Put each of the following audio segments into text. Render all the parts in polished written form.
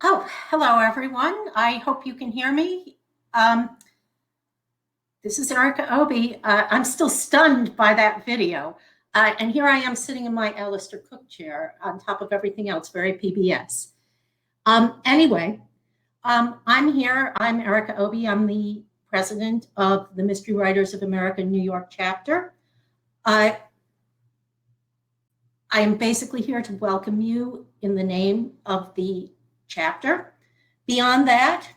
Oh, hello, everyone. I hope you can hear me. This is Erica Obi. I'm still stunned by that video. And here I am sitting in my Alistair Cook chair on top of everything else, very PBS. Anyway, I'm here. I'm Erica Obi. I'm the president of the Mystery Writers of America New York chapter. I am basically here to welcome you in the name of the chapter. Beyond that,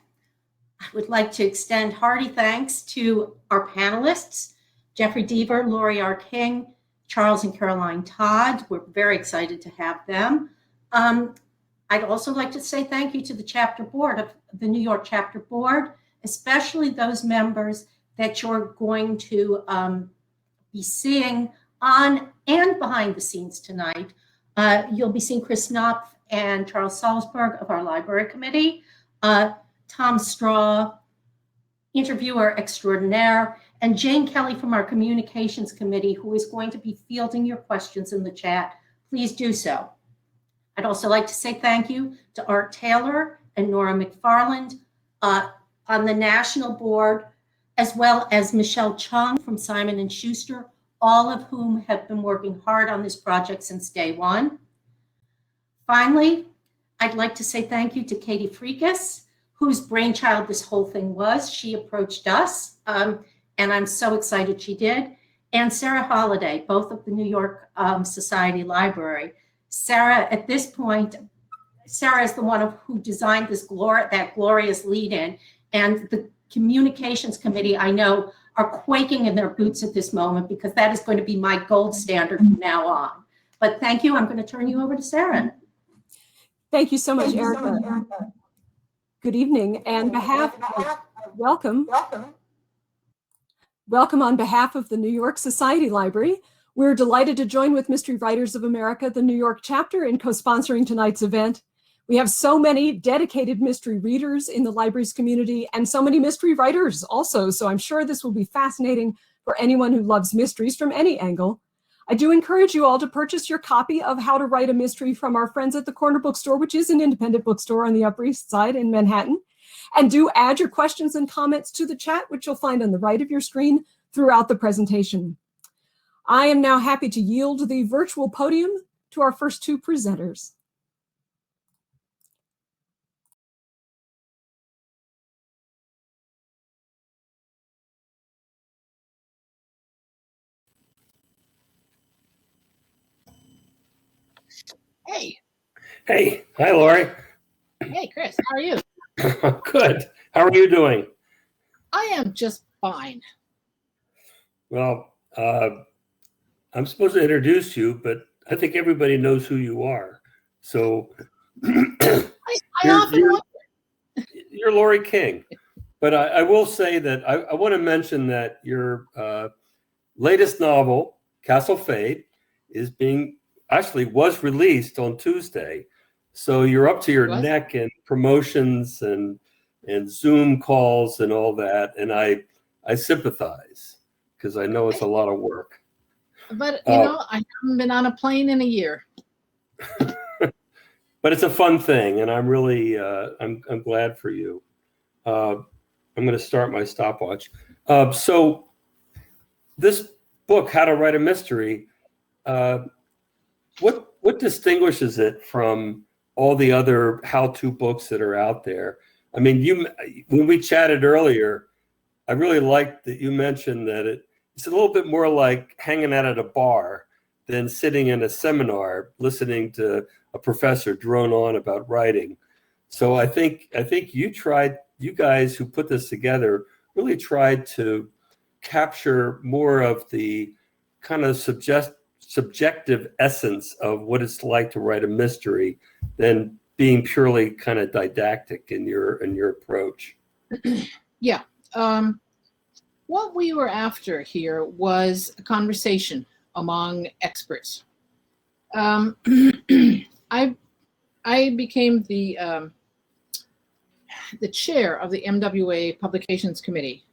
I would like to extend hearty thanks to our panelists, Jeffery Deaver, Laurie King, Charles and Caroline Todd. We're very excited to have them. I'd also like to say thank you to the chapter board of the New York chapter board, especially those members that you're going to be seeing on and behind the scenes tonight. You'll be seeing Chris Knopf and Charles Salzberg of our library committee, Tom Straw, interviewer extraordinaire, and Jane Kelly from our communications committee, who is going to be fielding your questions in the chat. Please do so. I'd also like to say thank you to Art Taylor and Nora McFarland on the national board, as well as Michelle Chung from Simon & Schuster, all of whom have been working hard on this project since day one. Finally, I'd like to say thank you to Katie Freakus, whose brainchild this whole thing was. She approached us, and I'm so excited she did, and Sarah Holliday, both of the New York Society Library. Sarah, at this point, Sarah is the one who designed this that glorious lead-in, and the communications committee, I know, are quaking in their boots at this moment, because that is going to be my gold standard from now on. But thank you. I'm going to turn you over to Sarah. Thank you so much, Erica. Good evening, and welcome on behalf of the New York Society Library. We're delighted to join with Mystery Writers of America, the New York chapter, in co-sponsoring tonight's event. We have so many dedicated mystery readers in the library's community and so many mystery writers also, so I'm sure this will be fascinating for anyone who loves mysteries from any angle. I do encourage you all to purchase your copy of How to Write a Mystery from our friends at the Corner Bookstore, which is an independent bookstore on the Upper East Side in Manhattan. And do add your questions and comments to the chat, which you'll find on the right of your screen throughout the presentation. I am now happy to yield the virtual podium to our first two presenters. Hey. Hey. Hi, Laurie. Hey, Chris. How are you? Good. How are you doing? I am just fine. Well, I'm supposed to introduce you, but I think everybody knows who you are. So you're Laurie King. But I will say that I want to mention that your latest novel, Castle Fade, was released on Tuesday. So you're up to your neck in promotions and Zoom calls and all that. And I sympathize, because I know it's a lot of work. But, you know, I haven't been on a plane in a year. But it's a fun thing, and I'm really, I'm glad for you. I'm going to start my stopwatch. So this book, How to Write a Mystery, what distinguishes it from all the other how-to books that are out there? I mean, when we chatted earlier, I really liked that you mentioned that it's a little bit more like hanging out at a bar than sitting in a seminar listening to a professor drone on about writing. So I think you guys who put this together really tried to capture more of the kind of subjective essence of what it's like to write a mystery than being purely kind of didactic in your approach. Yeah. What we were after here was a conversation among experts. I became the chair of the MWA Publications Committee,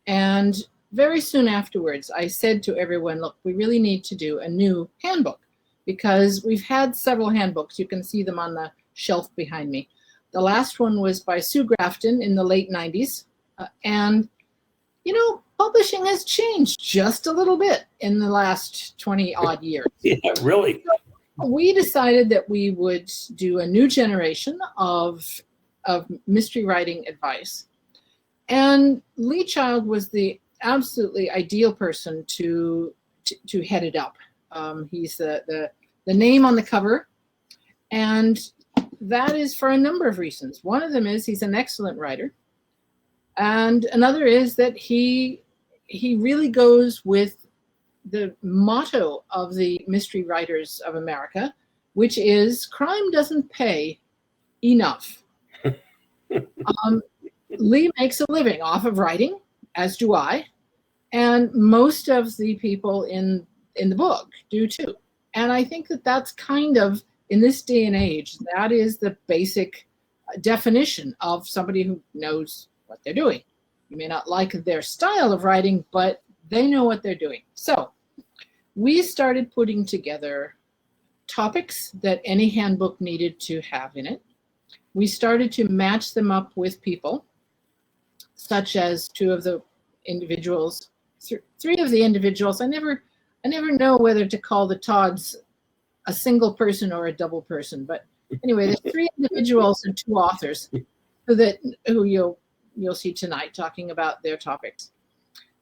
and very soon afterwards, I said to everyone, look, we really need to do a new handbook, because we've had several handbooks. You can see them on the shelf behind me. The last one was by Sue Grafton in the late 90s. And, publishing has changed just a little bit in the last 20 odd years. Yeah, really. So we decided that we would do a new generation of mystery writing advice. And Lee Child was the absolutely ideal person to head it up. He's the name on the cover, and that is for a number of reasons. One of them is he's an excellent writer, and another is that he really goes with the motto of the Mystery Writers of America, which is crime doesn't pay enough. Lee makes a living off of writing, as do I, and most of the people in the book do too. And I think that that's kind of, in this day and age, that is the basic definition of somebody who knows what they're doing. You may not like their style of writing, but they know what they're doing. So we started putting together topics that any handbook needed to have in it. We started to match them up with people, such as two of the individuals, three of the individuals. I never know whether to call the Todds a single person or a double person, but anyway, there's three individuals and two authors who you'll see tonight talking about their topics.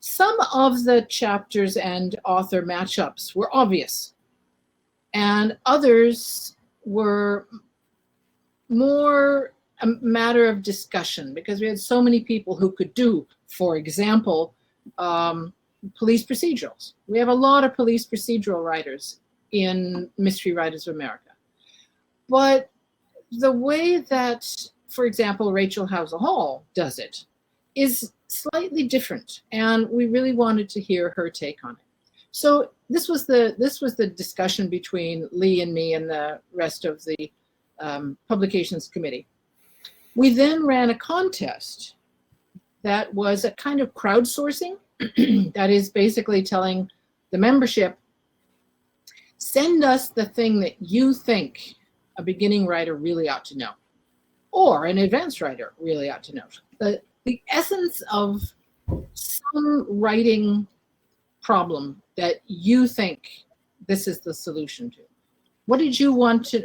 Some of the chapters and author matchups were obvious, and others were more a matter of discussion because we had so many people who could do, for example, police procedurals. We have a lot of police procedural writers in Mystery Writers of America. But the way that, for example, Rachel Housel Hall does it is slightly different, and we really wanted to hear her take on it. So this was the discussion between Lee and me and the rest of the publications committee. We then ran a contest that was a kind of crowdsourcing. That is basically telling the membership, send us the thing that you think a beginning writer really ought to know, or an advanced writer really ought to know. The essence of some writing problem that you think this is the solution to. What did you want to,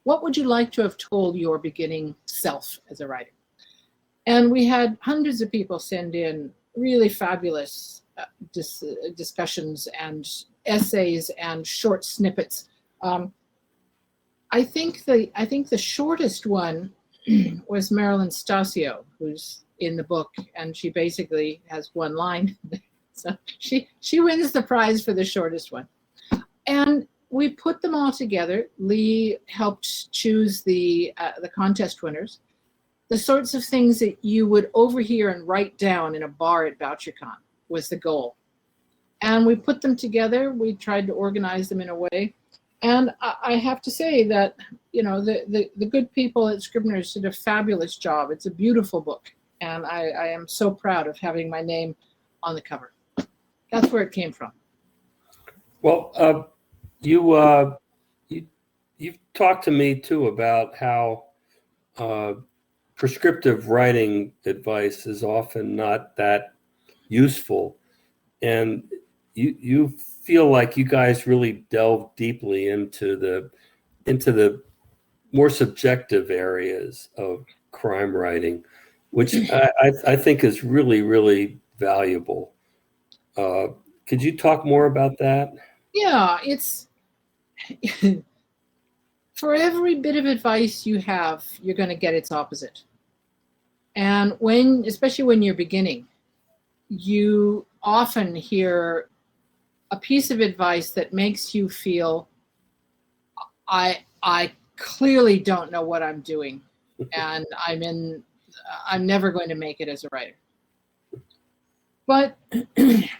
what would you like to have told your beginning self as a writer? And we had hundreds of people send in really fabulous discussions and essays and short snippets. I think the shortest one was Marilyn Stasio, who's in the book, and she basically has one line. So she wins the prize for the shortest one. And we put them all together. Lee helped choose the contest winners, the sorts of things that you would overhear and write down in a bar at BoucherCon was the goal. And we put them together. We tried to organize them in a way. And I have to say that, the good people at Scribner's did a fabulous job. It's a beautiful book. And I am so proud of having my name on the cover. That's where it came from. Well, you've talked to me too about how prescriptive writing advice is often not that useful, and you feel like you guys really delve deeply into the more subjective areas of crime writing, which I think is really, really valuable. Could you talk more about that? Yeah, it's for every bit of advice you have, you're going to get its opposite. And especially when you're beginning, you often hear a piece of advice that makes you feel, I clearly don't know what I'm doing, and I'm never going to make it as a writer. But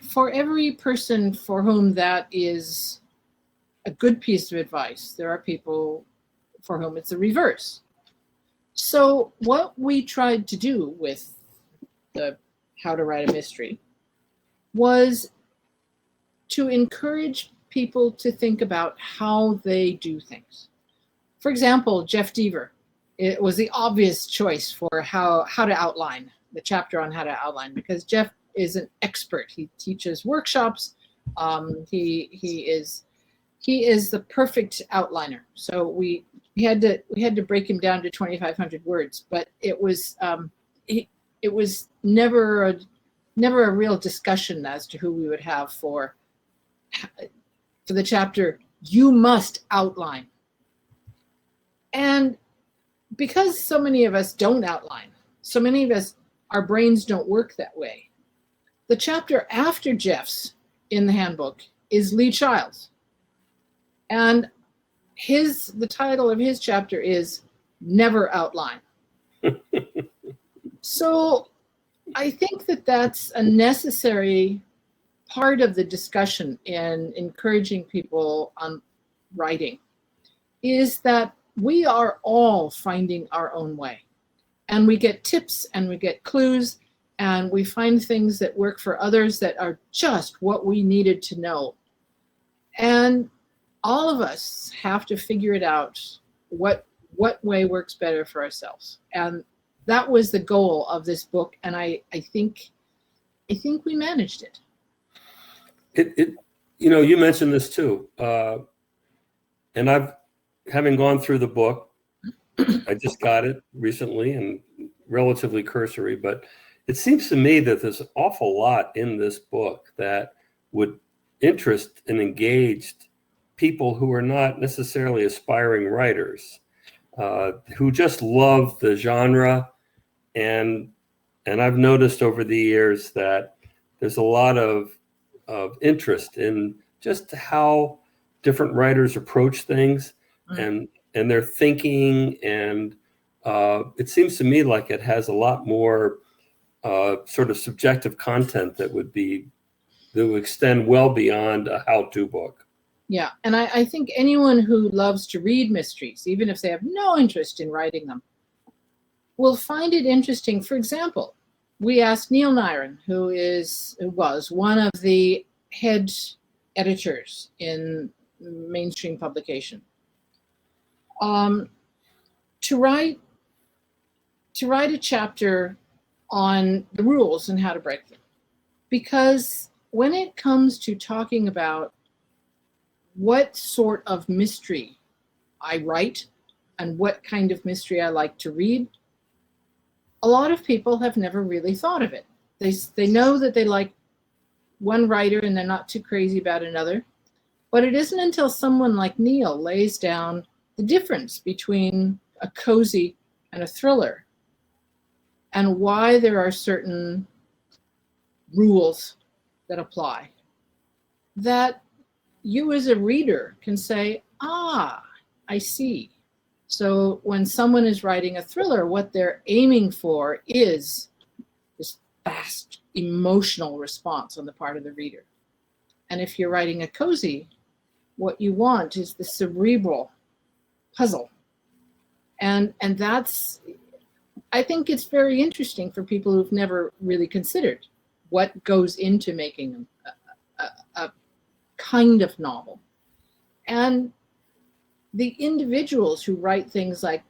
for every person for whom that is a good piece of advice, there are people for whom it's the reverse. So what we tried to do with the How to Write a Mystery was to encourage people to think about how they do things. For example, Jeff Deaver it was the obvious choice for how to outline the chapter on how to outline, because Jeff is an expert. He teaches workshops. He is the perfect outliner. So we had to break him down to 2,500 words, but it was never a real discussion as to who we would have for the chapter. You must outline. And because so many of us don't outline, so many of us, our brains don't work that way. The chapter after Jeff's in the handbook is Lee Child's. And the title of his chapter is Never Outline. So I think that that's a necessary part of the discussion in encouraging people on writing, is that we are all finding our own way. And we get tips and we get clues and we find things that work for others that are just what we needed to know. And all of us have to figure it out, what way works better for ourselves. And that was the goal of this book. And I think we managed it. You mentioned this too. And having gone through the book, I just got it recently and relatively cursory, but it seems to me that there's an awful lot in this book that would interest and engage people who are not necessarily aspiring writers, who just love the genre. And I've noticed over the years that there's a lot of interest in just how different writers approach things and their thinking. And it seems to me like it has a lot more sort of subjective content that would extend well beyond a how-to book. Yeah, and I think anyone who loves to read mysteries, even if they have no interest in writing them, will find it interesting. For example, we asked Neil Nyren, who was one of the head editors in mainstream publication, to write a chapter on the rules and how to break them. Because when it comes to talking about what sort of mystery I write and what kind of mystery I like to read, a lot of people have never really thought of it. They know that they like one writer and they're not too crazy about another. But it isn't until someone like Neil lays down the difference between a cozy and a thriller and why there are certain rules that apply, that you as a reader can say, I see. So when someone is writing a thriller, what they're aiming for is this fast emotional response on the part of the reader. And if you're writing a cozy, what you want is the cerebral puzzle. And that's, I think it's very interesting for people who've never really considered what goes into making a kind of novel. And the individuals who write things like,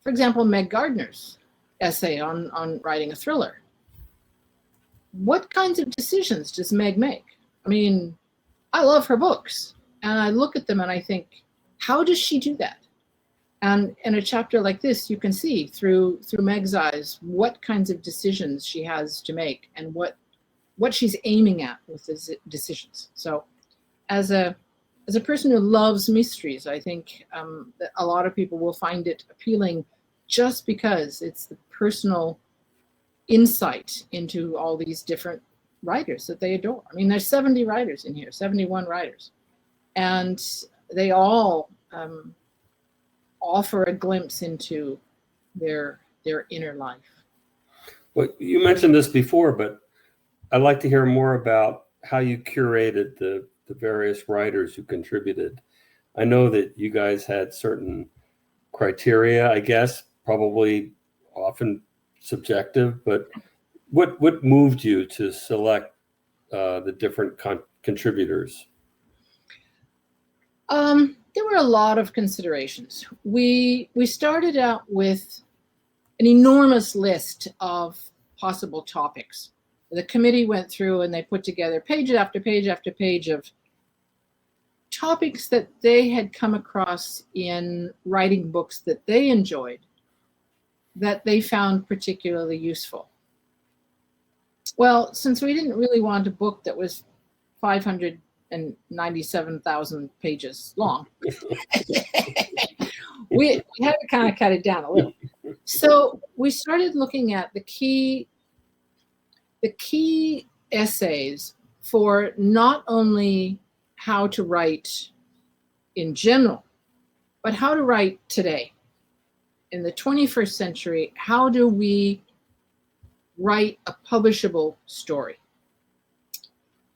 for example, Meg Gardner's essay on writing a thriller. What kinds of decisions does Meg make? I mean, I love her books, and I look at them and I think, how does she do that? And in a chapter like this, you can see through Meg's eyes what kinds of decisions she has to make and what she's aiming at with the decisions. So as a person who loves mysteries, I think that a lot of people will find it appealing just because it's the personal insight into all these different writers that they adore. I mean, there's 70 writers in here, 71 writers, and they all offer a glimpse into their inner life. Well, you mentioned this before, but I'd like to hear more about how you curated the various writers who contributed. I know that you guys had certain criteria, I guess, probably often subjective, but what moved you to select the different contributors? there were a lot of considerations. We started out with an enormous list of possible topics. The committee went through and they put together page after page after page of topics that they had come across in writing books that they enjoyed, that they found particularly useful. Well, since we didn't really want a book that was 597,000 pages long, we had to kind of cut it down a little. So we started looking at the key essays for not only how to write in general, but how to write today. In the 21st century, how do we write a publishable story?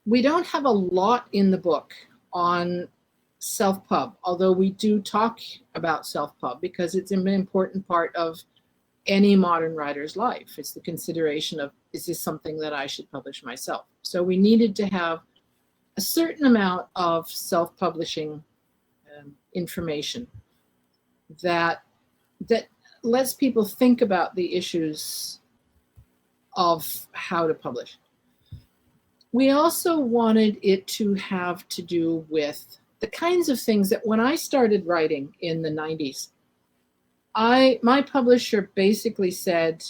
We don't have a lot in the book on self-pub, although we do talk about self-pub because it's an important part of any modern writer's life. It's the consideration of, is this something that I should publish myself? So we needed to have a certain amount of self-publishing information that lets people think about the issues of how to publish. We also wanted it to have to do with the kinds of things that when I started writing in the 90s, my publisher basically said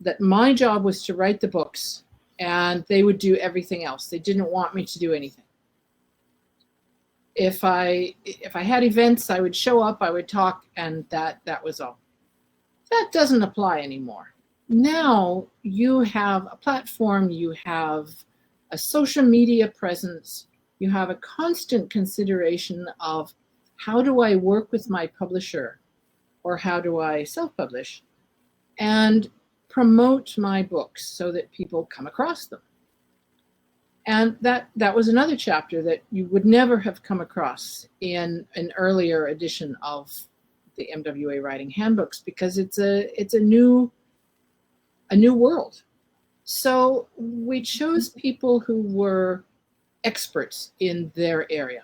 that my job was to write the books and they would do everything else. They didn't want me to do anything. If I had events, I would show up, I would talk, and that was all. That doesn't apply anymore. Now you have a platform, you have a social media presence, you have a constant consideration of how do I work with my publisher or how do I self-publish and promote my books so that people come across them. And that was another chapter that you would never have come across in an earlier edition of the MWA Writing Handbooks because it's a new world. So we chose people who were experts in their area.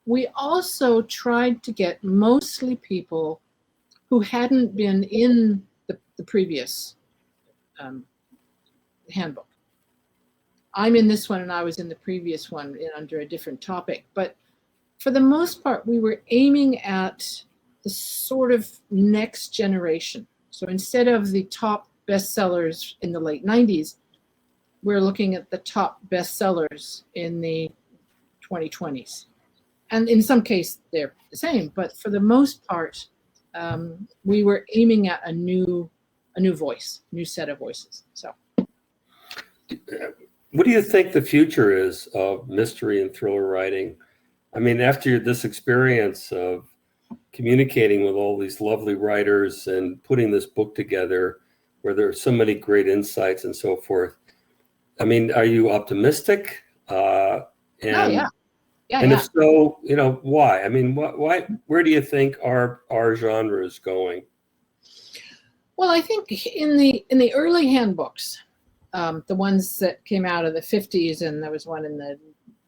We also tried to get mostly people who hadn't been in the previous handbook. I'm in this one and I was in the previous one under a different topic. But for the most part, we were aiming at the sort of next generation. So instead of the top bestsellers in the late 90s, we're looking at the top bestsellers in the 2020s. And in some cases, they're the same. But for the most part, we were aiming at a new voice, new set of voices. So. What do you think the future is of mystery and thriller writing? I mean, after this experience of communicating with all these lovely writers and putting this book together where there are so many great insights and so forth, I mean, are you optimistic? Yeah. If so, why? I mean, why? Where do you think our genre is going? Well, I think in the early handbooks, the ones that came out of the 50s and there was one in the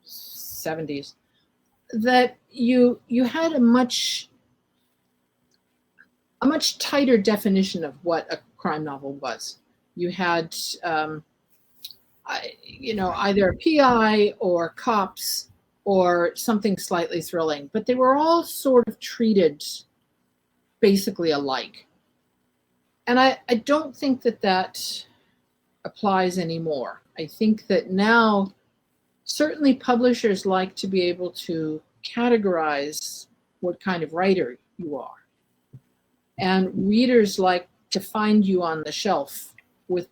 70s, that you had a much tighter definition of what a crime novel was. You had either a PI or cops or something slightly thrilling, but they were all sort of treated basically alike. And I don't think that applies anymore. I think that now certainly publishers like to be able to categorize what kind of writer you are. And readers like to find you on the shelf with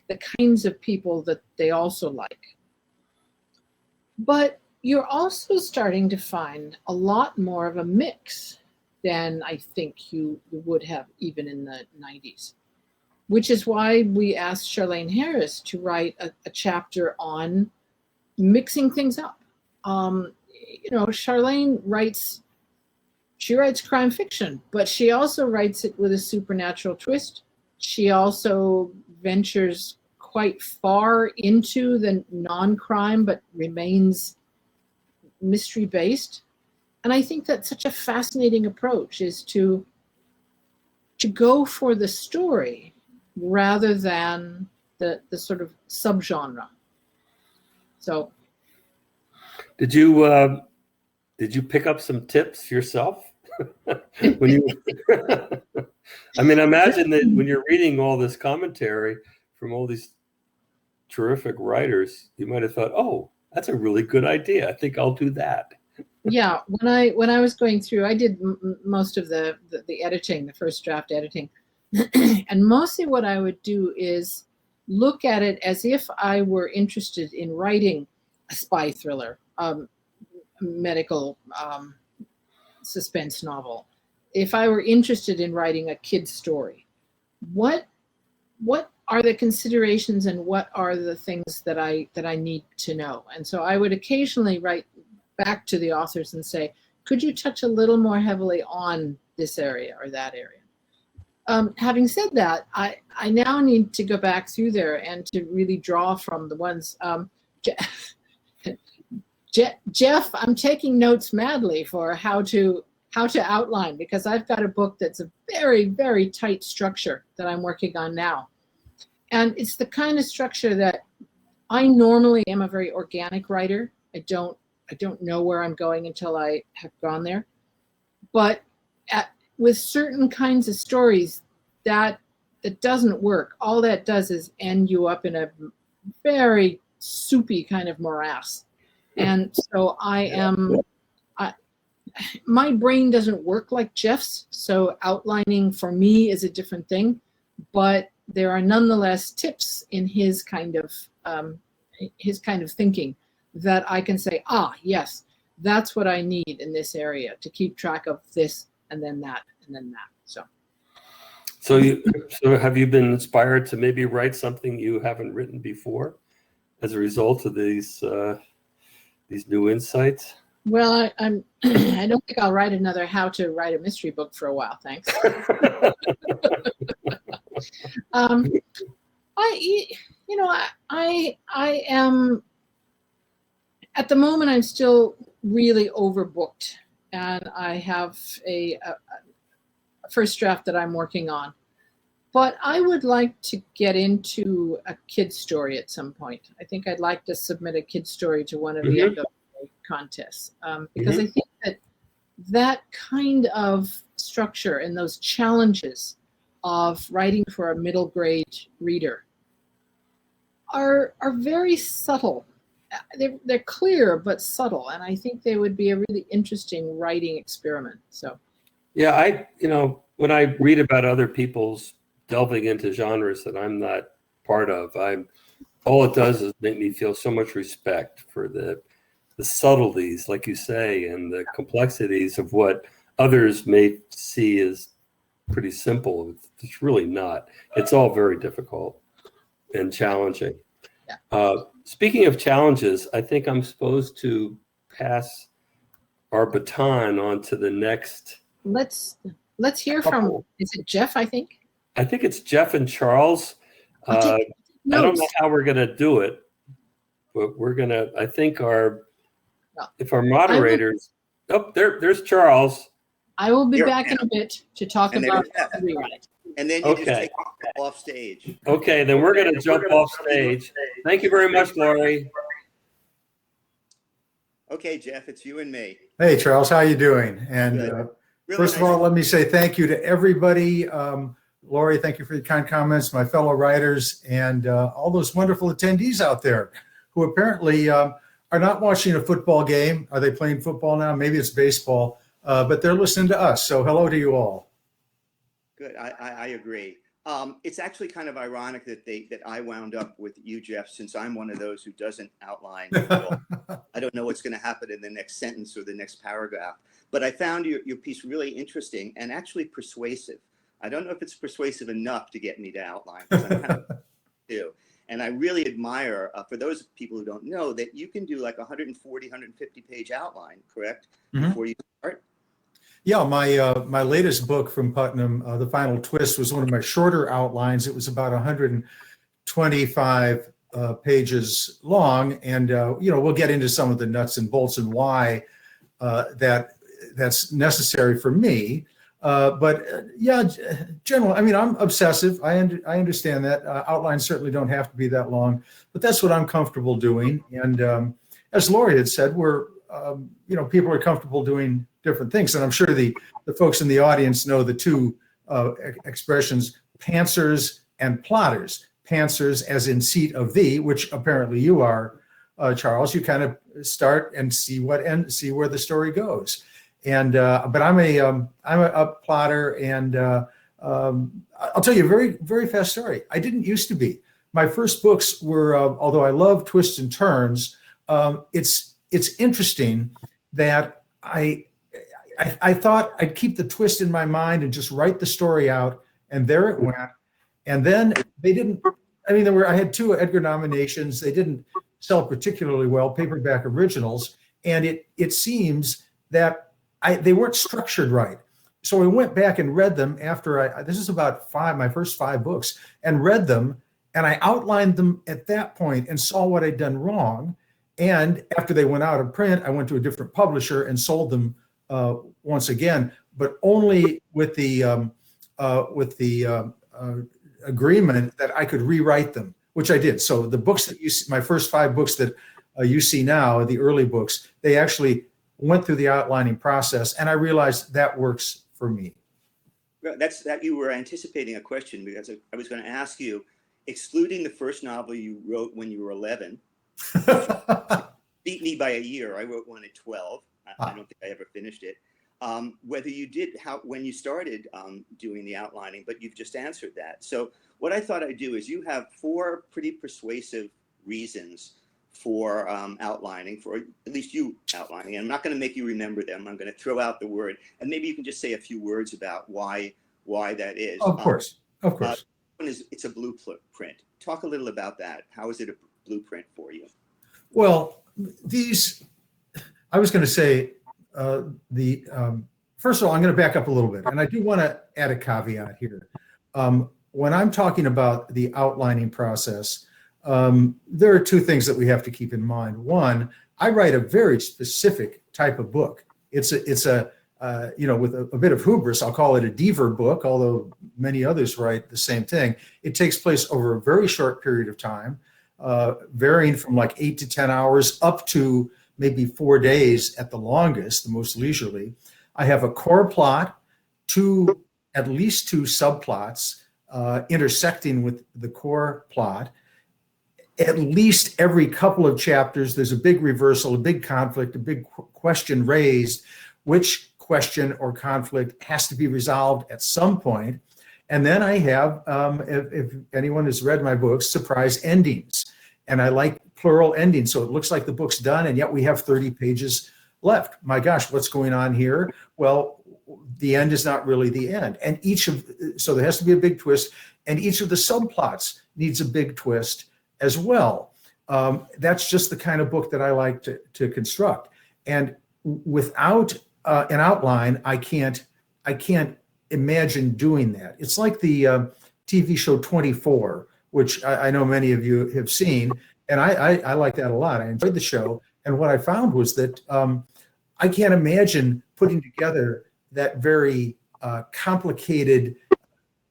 the kinds of people that they also like. But you're also starting to find a lot more of a mix than I think you would have even in the 90s. Which is why we asked Charlaine Harris to write a chapter on mixing things up. Charlaine writes crime fiction, but she also writes it with a supernatural twist. She also ventures quite far into the non-crime, but remains mystery-based. And I think that's such a fascinating approach, is to go for the story rather than the sort of subgenre. So, did you pick up some tips yourself when you? I mean, imagine that when you're reading all this commentary from all these terrific writers, you might have thought, "Oh, that's a really good idea. I think I'll do that." Yeah, when I was going through, I did most of the editing, the first draft editing, and mostly what I would do is look at it as if I were interested in writing a spy thriller, medical suspense novel. If I were interested in writing a kid's story, what are the considerations and what are the things that I need to know? And so I would occasionally write back to the authors and say, could you touch a little more heavily on this area or that area? Having said that, I now need to go back through there and to really draw from the ones. Jeff, I'm taking notes madly for how to outline, because I've got a book that's a very, very tight structure that I'm working on now. And it's the kind of structure that I normally am a very organic writer. I don't know where I'm going until I have gone there. But with certain kinds of stories, that doesn't work. All that does is end you up in a very soupy kind of morass. And so my brain doesn't work like Jeff's, so outlining for me is a different thing. But there are nonetheless tips in his kind of thinking that I can say, yes, that's what I need in this area to keep track of this and then that and then that. So have you been inspired to maybe write something you haven't written before as a result of these new insights? Well, I don't think I'll write another how to write a mystery book for a while, thanks. I am, at the moment, I'm still really overbooked, and I have a first draft that I'm working on. But I would like to get into a kid's story at some point. I think I'd like to submit a kid's story to one of the end of the contests, because I think that kind of structure and those challenges of writing for a middle grade reader are very subtle. They're clear but subtle, and I think they would be a really interesting writing experiment. So, yeah, when I read about other people's delving into genres that I'm not part of, all it does is make me feel so much respect for the subtleties, like you say, and the complexities of what others may see as pretty simple. It's really not. It's all very difficult and challenging. Yeah. Speaking of challenges, I think I'm supposed to pass our baton on to the next. Let's hear from, is it Jeff, I think? I think it's Jeff and Charles. I don't know how we're going to do it, but we're going to, I think if our moderators, there's Charles. I will be back in a bit to talk about the rewrite. And then you just take off stage. Okay, then we're going to jump off stage. Thank you very much, Laurie. Okay, Jeff, it's you and me. Hey, Charles, how you doing? And really first of all, let me say thank you to everybody. Laurie, thank you for your kind comments, my fellow writers, and all those wonderful attendees out there who apparently are not watching a football game. Are they playing football now? Maybe it's baseball, but they're listening to us. So hello to you all. Good, I agree. It's actually kind of ironic that I wound up with you, Jeff, since I'm one of those who doesn't outline. I don't know what's going to happen in the next sentence or the next paragraph, but I found your piece really interesting and actually persuasive. I don't know if it's persuasive enough to get me to outline, because I'm kind of too. And I really admire, for those people who don't know, that you can do like 140, 150 page outline, correct? Before you start? Yeah, my latest book from Putnam, The Final Twist, was one of my shorter outlines. It was about 125 pages long, and we'll get into some of the nuts and bolts and why that that's necessary for me. Yeah, general. I mean, I'm obsessive. I understand that. Outlines certainly don't have to be that long, but that's what I'm comfortable doing. And as Laurie had said, we're people are comfortable doing different things, and I'm sure the folks in the audience know the two expressions, pantsers and plotters. Pantsers, as in seat of thee, which apparently you are, Charles. You kind of start and see where the story goes. And but I'm a plotter, and I'll tell you a very, very fast story. I didn't used to be. My first books were, although I love twists and turns, it's interesting that I thought I'd keep the twist in my mind and just write the story out, and there it went. And then they didn't. I mean, I had 2 Edgar nominations. They didn't sell particularly well, paperback originals, and it seems that they weren't structured right. So I went back and read them after this is about my first 5 books, and read them, and I outlined them at that point and saw what I'd done wrong. And after they went out of print, I went to a different publisher and sold them once again, but only with the agreement that I could rewrite them, which I did. So the books that you see, my first 5 books that you see now, the early books, they actually went through the outlining process, and I realized that works for me. That you were anticipating a question, because I was going to ask you, excluding the first novel you wrote when you were 11, beat me by a year. I wrote one at 12. I don't think I ever finished it. Whether you did, when you started doing the outlining, but you've just answered that. So what I thought I'd do is, you have 4 pretty persuasive reasons for outlining, for at least you outlining. And I'm not going to make you remember them. I'm going to throw out the word, and maybe you can just say a few words about why that is. Of course. One is, it's a blueprint. Talk a little about that. How is it a blueprint for you? Well, I was going to say, first of all, I'm going to back up a little bit, and I do want to add a caveat here. When I'm talking about the outlining process, there are 2 things that we have to keep in mind. One, I write a very specific type of book. It's a with a bit of hubris, I'll call it a Deaver book, although many others write the same thing. It takes place over a very short period of time, varying from like 8 to 10 hours up to maybe 4 days at the longest, the most leisurely. I have a core plot, at least 2 subplots intersecting with the core plot. At least every couple of chapters, there's a big reversal, a big conflict, a big question raised, which question or conflict has to be resolved at some point. And then I have, if anyone has read my books, surprise endings. And I like plural endings, so it looks like the book's done, and yet we have 30 pages left. My gosh, what's going on here? Well, the end is not really the end. And so there has to be a big twist, and each of the subplots needs a big twist as well. That's just the kind of book that I like to construct. And without an outline, I can't imagine doing that. It's like the TV show 24, which I know many of you have seen, and I like that a lot. I enjoyed the show, and what I found was that I can't imagine putting together that very complicated,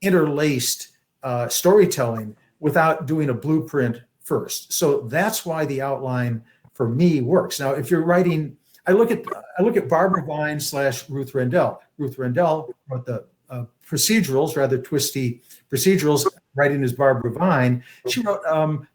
interlaced storytelling without doing a blueprint first. So that's why the outline for me works. Now, if you're writing, I look at Barbara Vine / Ruth Rendell. Ruth Rendell wrote the procedurals, rather twisty procedurals, writing as Barbara Vine. She wrote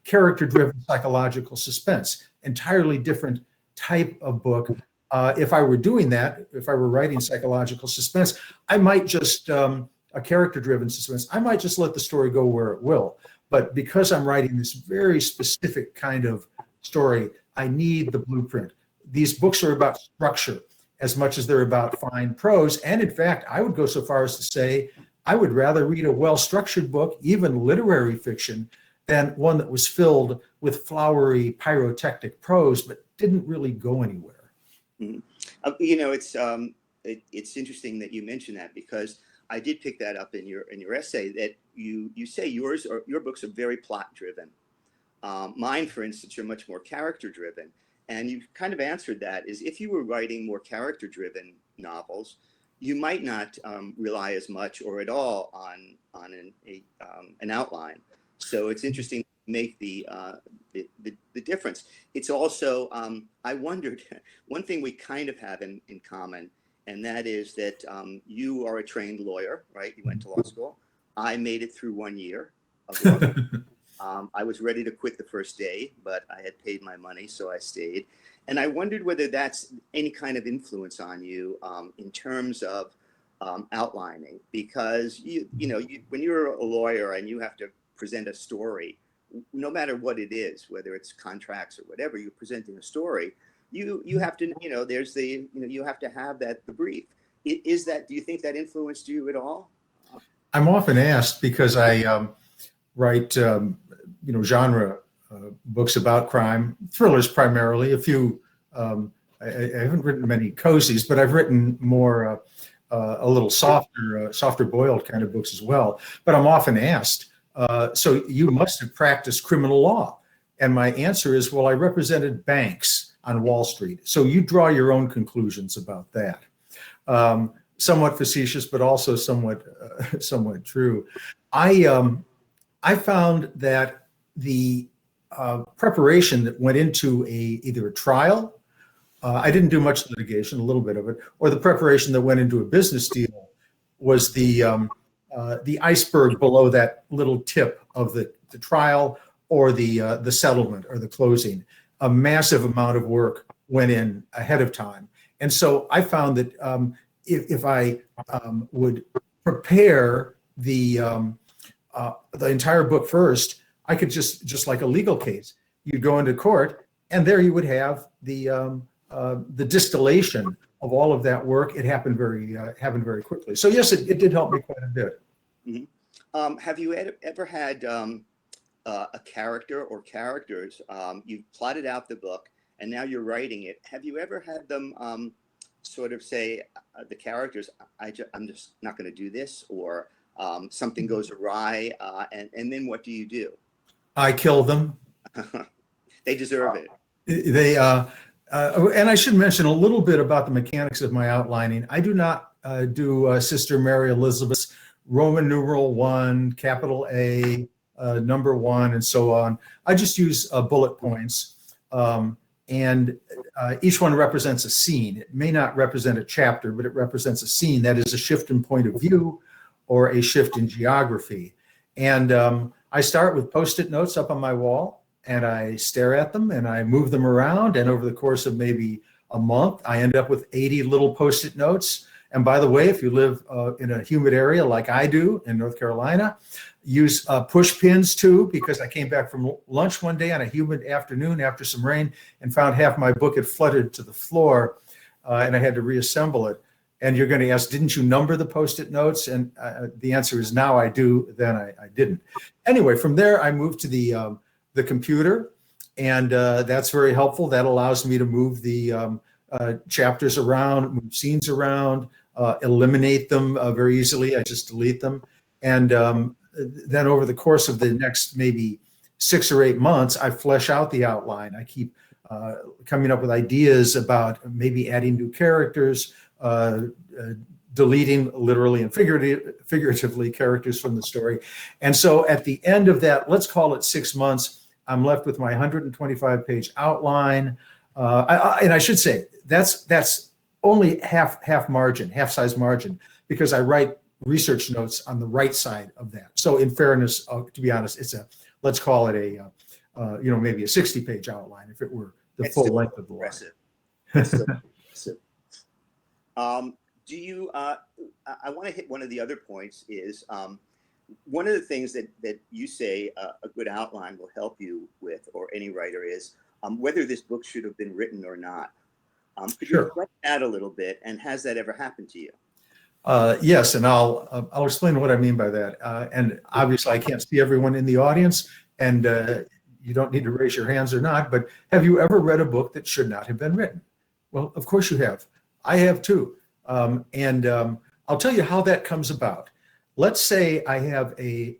character-driven psychological suspense, entirely different type of book. If I were doing that, if I were writing psychological suspense, I might just, a character-driven suspense, I might just let the story go where it will. But because I'm writing this very specific kind of story, I need the blueprint. These books are about structure as much as they're about fine prose. And in fact, I would go so far as to say, I would rather read a well-structured book, even literary fiction, than one that was filled with flowery pyrotechnic prose, but didn't really go anywhere. Mm-hmm. It's interesting that you mention that, because I did pick that up in your essay, that you say your books are very plot driven. Mine, for instance, are much more character driven. And you've kind of answered that, is if you were writing more character driven novels, you might not rely as much or at all on an outline. So it's interesting to make the difference. It's also, I wondered, one thing we kind of have in common, and that is that you are a trained lawyer, right? You went to law school. I made it through 1 year of law school. I was ready to quit the first day, but I had paid my money, so I stayed. And I wondered whether that's any kind of influence on you in terms of outlining, because when you're a lawyer and you have to present a story, no matter what it is, whether it's contracts or whatever, you're presenting a story. You have to, there's the, you have to have the brief. Is that? Do you think that influenced you at all? I'm often asked, because I write, genre books about crime, thrillers primarily. A few, I haven't written many cozies, but I've written more, a little softer boiled kind of books as well. But I'm often asked, so you must have practiced criminal law. And my answer is, well, I represented banks on Wall Street. So you draw your own conclusions about that. Somewhat facetious, but also somewhat true. I found that the preparation that went into either a trial, I didn't do much litigation, a little bit of it, or the preparation that went into a business deal was the iceberg below that little tip of the trial or the settlement or the closing. A massive amount of work went in ahead of time. And so I found that if I would prepare the entire book first, I could just like a legal case, you'd go into court, and there you would have the distillation of all of that work. It happened very quickly. So yes, it did help me quite a bit. Mm-hmm. Have you ever had a character or characters? You've plotted out the book, and now you're writing it. Have you ever had them sort of say, the characters, I'm just not going to do this, or something goes awry, and then what do you do? I kill them. They deserve it. They and I should mention a little bit about the mechanics of my outlining. I do not do Sister Mary Elizabeth's Roman numeral 1, capital A, number 1, and so on. I just use bullet points, and each one represents a scene. It may not represent a chapter, but it represents a scene. That is a shift in point of view or a shift in geography. And I start with Post-it notes up on my wall, and I stare at them and I move them around. And over the course of maybe a month, I end up with 80 little Post-it notes. And by the way, if you live in a humid area like I do in North Carolina, use push pins too, because I came back from lunch one day on a humid afternoon after some rain and found half my book had fluttered to the floor, and I had to reassemble it. And you're going to ask, didn't you number the Post-it notes? And the answer is now I do, then I didn't. Anyway, from there, I moved to the computer, and that's very helpful. That allows me to move the chapters around, move scenes around, eliminate them very easily. I just delete them. And then over the course of the next maybe 6 or 8 months, I flesh out the outline. I keep coming up with ideas about maybe adding new characters, deleting literally and figuratively characters from the story. And so at the end of that, let's call it 6 months, I'm left with my 125-page outline. And I should say, that's only half size margin, because I write research notes on the right side of that. So in fairness, to be honest, it's let's call it maybe a 60-page outline if it were the full length of the line. Impressive. Do you, I want to hit one of the other points is, one of the things that you say a good outline will help you with, or any writer, is whether this book should have been written or not. Could you reflect that a little bit, and has that ever happened to you? Yes, and I'll explain what I mean by that. And obviously, I can't see everyone in the audience, and you don't need to raise your hands or not, but have you ever read a book that should not have been written? Well, of course you have. I have too. And I'll tell you how that comes about. Let's say I have a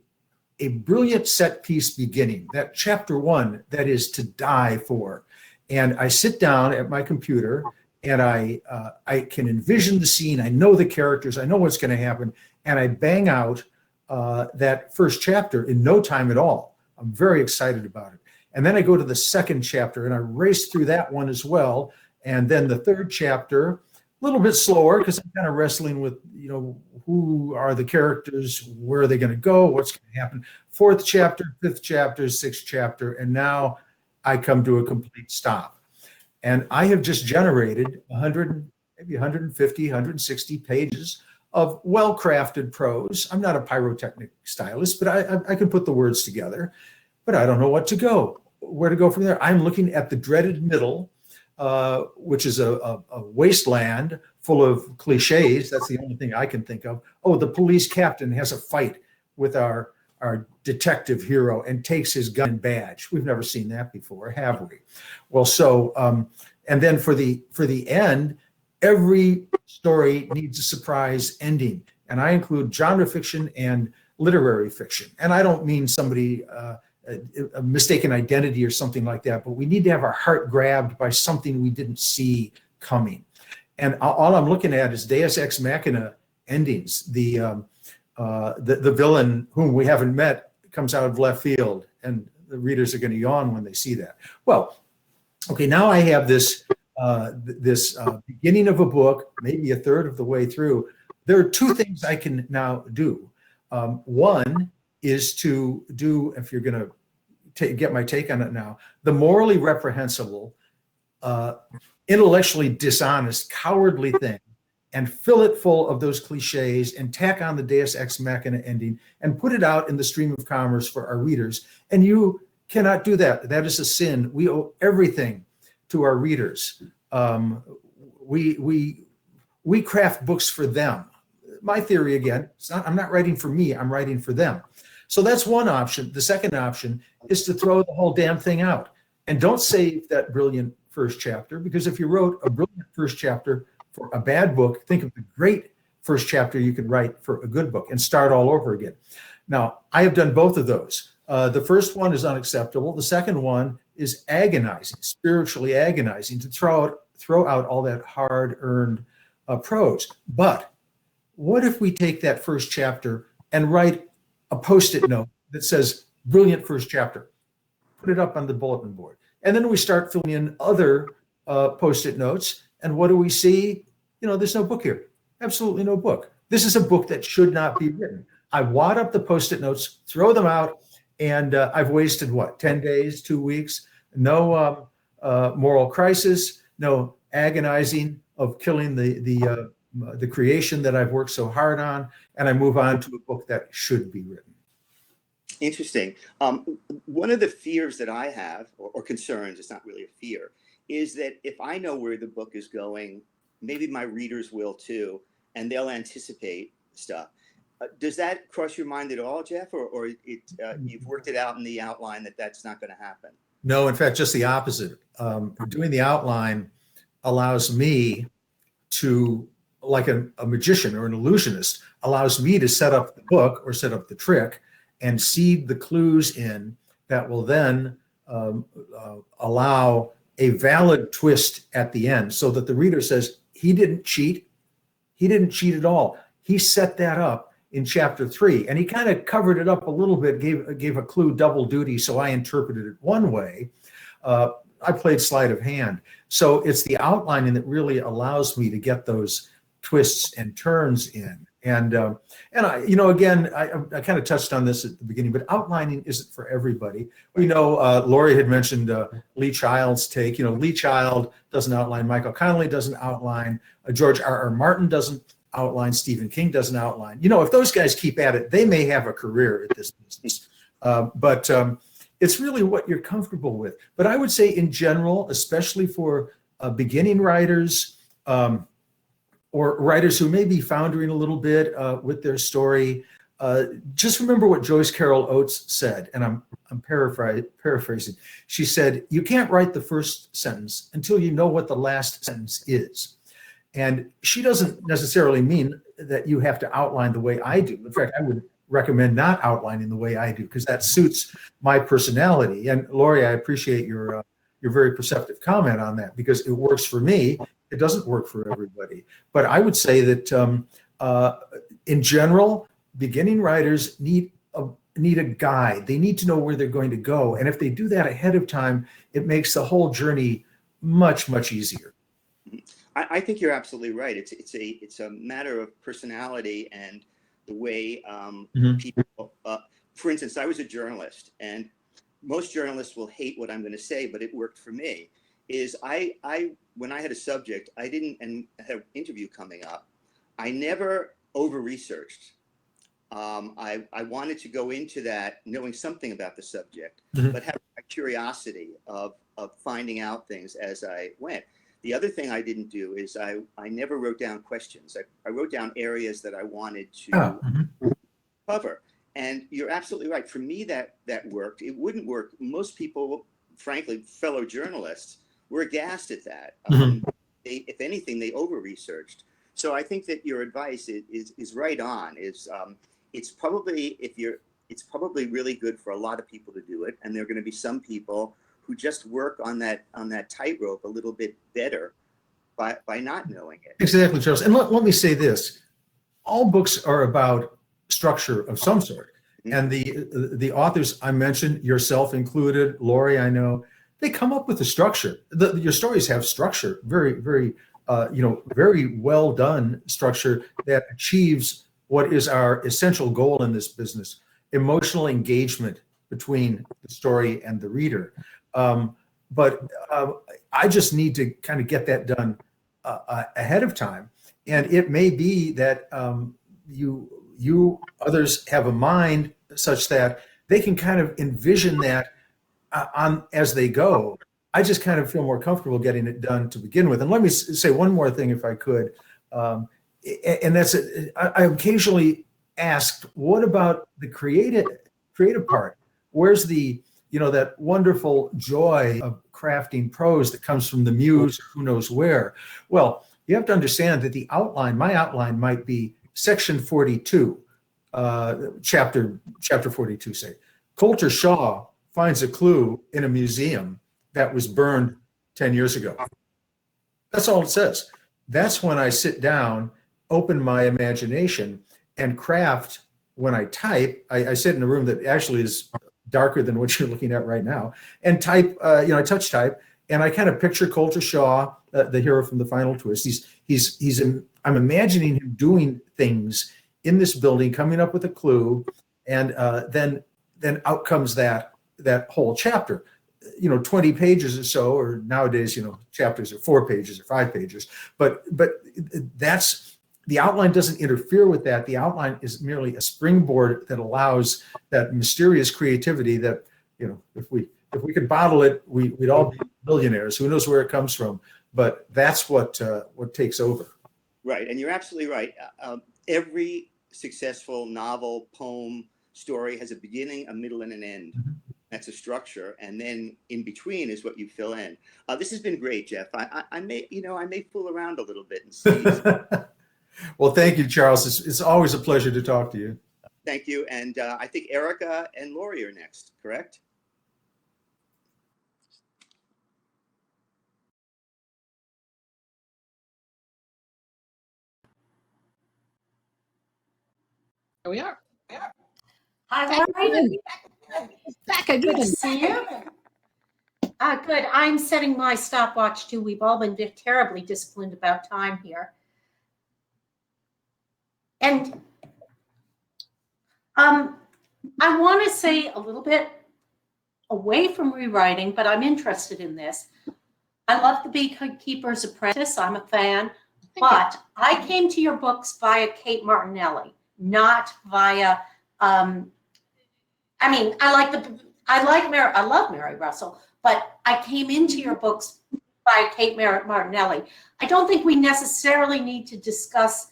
brilliant set piece beginning, that chapter 1 that is to die for. And I sit down at my computer and I can envision the scene. I know the characters. I know what's going to happen, and I bang out that first chapter in no time at all. I'm very excited about it. And then I go to the second chapter, and I race through that one as well. And then the third chapter, a little bit slower because I'm kind of wrestling with, who are the characters, where are they going to go, what's going to happen. Fourth chapter, fifth chapter, sixth chapter, and now I come to a complete stop. And I have just generated 100, maybe 150, 160 pages of well-crafted prose. I'm not a pyrotechnic stylist, but I can put the words together, but I don't know where to go from there. I'm looking at the dreaded middle, which is a wasteland full of cliches. That's the only thing I can think of. Oh, the police captain has a fight with our detective hero and takes his gun and badge. We've never seen that before, have we? Well, so, and then for the end, every story needs a surprise ending. And I include genre fiction and literary fiction. And I don't mean somebody, a mistaken identity or something like that, but we need to have our heart grabbed by something we didn't see coming. And all I'm looking at is Deus Ex Machina endings. The villain whom we haven't met comes out of left field, and the readers are going to yawn when they see that. Well, okay, now I have this beginning of a book, maybe a third of the way through. There are two things I can now do. One is to do, if you're going to get my take on it now, the morally reprehensible, intellectually dishonest, cowardly thing, and fill it full of those cliches and tack on the Deus Ex Machina ending and put it out in the stream of commerce for our readers. And you cannot do that. That is a sin. We owe everything to our readers. We craft books for them. My theory, again, I'm not writing for me, I'm writing for them. So that's one option. The second option is to throw the whole damn thing out. And don't save that brilliant first chapter, because if you wrote a brilliant first chapter for a bad book, think of the great first chapter you can write for a good book and start all over again. Now, I have done both of those. The first one is unacceptable. The second one is agonizing, spiritually agonizing, to throw out all that hard-earned prose. But what if we take that first chapter and write a Post-it note that says, brilliant first chapter, put it up on the bulletin board. And then we start filling in other Post-it notes. And what do we see? There's no book here. Absolutely no book. This is a book that should not be written. I wad up the Post-it notes, throw them out, and I've wasted 10 days, 2 weeks, no moral crisis, no agonizing of killing the creation that I've worked so hard on, and I move on to a book that should be written. Interesting. One of the fears that I have, or concerns, it's not really a fear, is that if I know where the book is going, maybe my readers will too, and they'll anticipate stuff. Does that cross your mind at all, Jeff, or you've worked it out in the outline that that's not going to happen? No, in fact, just the opposite. Doing the outline allows me to, like a magician or an illusionist, allows me to set up the book or set up the trick and seed the clues in that will then allow a valid twist at the end, so that the reader says, he didn't cheat. He didn't cheat at all. He set that up in chapter 3, and he kind of covered it up a little bit, gave a clue double duty, so I interpreted it one way. I played sleight of hand. So it's the outlining that really allows me to get those twists and turns in. And I, again, I kind of touched on this at the beginning, but outlining isn't for everybody. We know Laurie had mentioned Lee Child's take. Lee Child doesn't outline. Michael Connelly doesn't outline. George R.R. Martin doesn't outline. Stephen King doesn't outline. If those guys keep at it, they may have a career at this business. But it's really what you're comfortable with. But I would say in general, especially for beginning writers, or writers who may be foundering a little bit with their story, just remember what Joyce Carol Oates said, and I'm paraphrasing. She said, you can't write the first sentence until you know what the last sentence is. And she doesn't necessarily mean that you have to outline the way I do. In fact, I would recommend not outlining the way I do, because that suits my personality. And Laurie, I appreciate your very perceptive comment on that, because it works for me. It doesn't work for everybody. But I would say that in general, beginning writers need a guide. They need to know where they're going to go. And if they do that ahead of time, it makes the whole journey much, much easier. I think you're absolutely right. It's a matter of personality and the way people, for instance, I was a journalist, and most journalists will hate what I'm going to say, but it worked for me. Is when I had a subject, and had an interview coming up, I never over-researched. I wanted to go into that knowing something about the subject, but having a curiosity of finding out things as I went. The other thing I didn't do is I never wrote down questions. I wrote down areas that I wanted to cover. And you're absolutely right. For me, that worked. It wouldn't work. Most people, frankly, fellow journalists, were aghast at that. If anything, they over-researched. So I think that your advice is right on. It's probably really good for a lot of people to do it, and there are going to be some people who just work on that tightrope a little bit better by not knowing it. Exactly, Charles. And let me say this: all books are about structure of some sort. And the authors I mentioned, yourself included, Laurie, I know, they come up with a structure. Your stories have structure, very, very, very well done structure that achieves what is our essential goal in this business: emotional engagement between the story and the reader. But I just need to kind of get that done ahead of time. And it may be that you others have a mind such that they can kind of envision that on as they go. I just kind of feel more comfortable getting it done to begin with. And let me say one more thing, if I could. And that's it. I occasionally asked, what about the creative part? Where's the, that wonderful joy of crafting prose that comes from the muse, who knows where? Well, you have to understand that my outline might be section 42, chapter 42, say. Coulter Shaw finds a clue in a museum that was burned 10 years ago. That's all it says. That's when I sit down, open my imagination, and craft. When I type, I sit in a room that actually is darker than what you're looking at right now, and type, I touch type, and I kind of picture Coulter Shaw, the hero from The Final Twist. I'm imagining him doing things in this building, coming up with a clue, and then out comes that whole chapter. 20 pages or so, or nowadays, chapters are 4 pages or 5 pages. But that's, the outline doesn't interfere with that. The outline is merely a springboard that allows that mysterious creativity that, if we could bottle it, we'd all be billionaires. Who knows where it comes from? But that's what takes over. Right, and you're absolutely right. Every successful novel, poem, story has a beginning, a middle, and an end. That's a structure, and then in between is what you fill in. This has been great, Jeff. I may fool around a little bit and see. Well, thank you, Charles. It's always a pleasure to talk to you. Thank you, and I think Erica and Laurie are next, correct? Here we are. Hi, Laurie. Back Good again. to see you. Good. I'm setting my stopwatch too. We've all been terribly disciplined about time here. And I want to say a little bit away from rewriting, but I'm interested in this. I love The Beekeeper's Apprentice. I'm a fan. But I came to your books via Kate Martinelli, not via I love Mary Russell, but I came into your books by Kate Martinelli. I don't think we necessarily need to discuss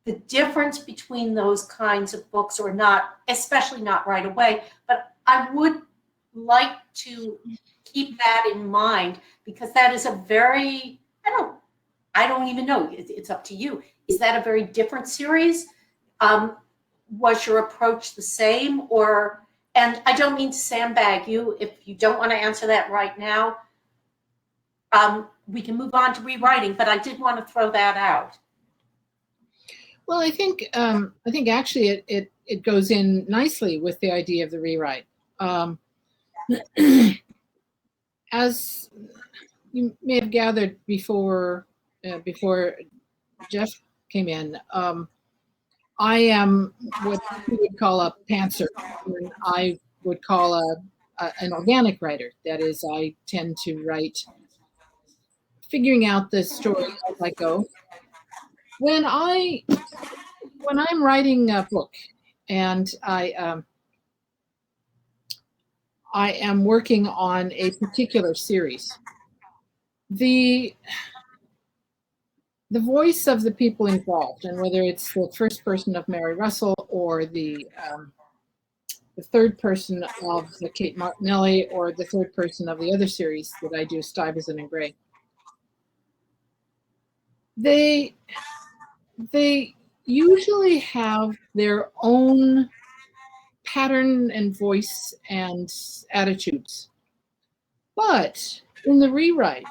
the difference between those kinds of books, or not, especially not right away, but I would like to keep that in mind, because that is a very, I don't even know, it's up to you. Is that a very different series? Was your approach the same, or, and I don't mean to sandbag you if you don't want to answer that right now. we can move on to rewriting, but I did want to throw that out. Well, I think actually it goes in nicely with the idea of the rewrite. As you may have gathered before Jeff came in, I am what you would call a pantser, and I would call an organic writer. That is, I tend to write, figuring out the story as I go. When I'm writing a book, and I am working on a particular series, the voice of the people involved, and whether it's the first person of Mary Russell or the third person of the Kate Martinelli or the third person of the other series that I do, Stuyvesant and Gray, they usually have their own pattern and voice and attitudes. But in the rewrite,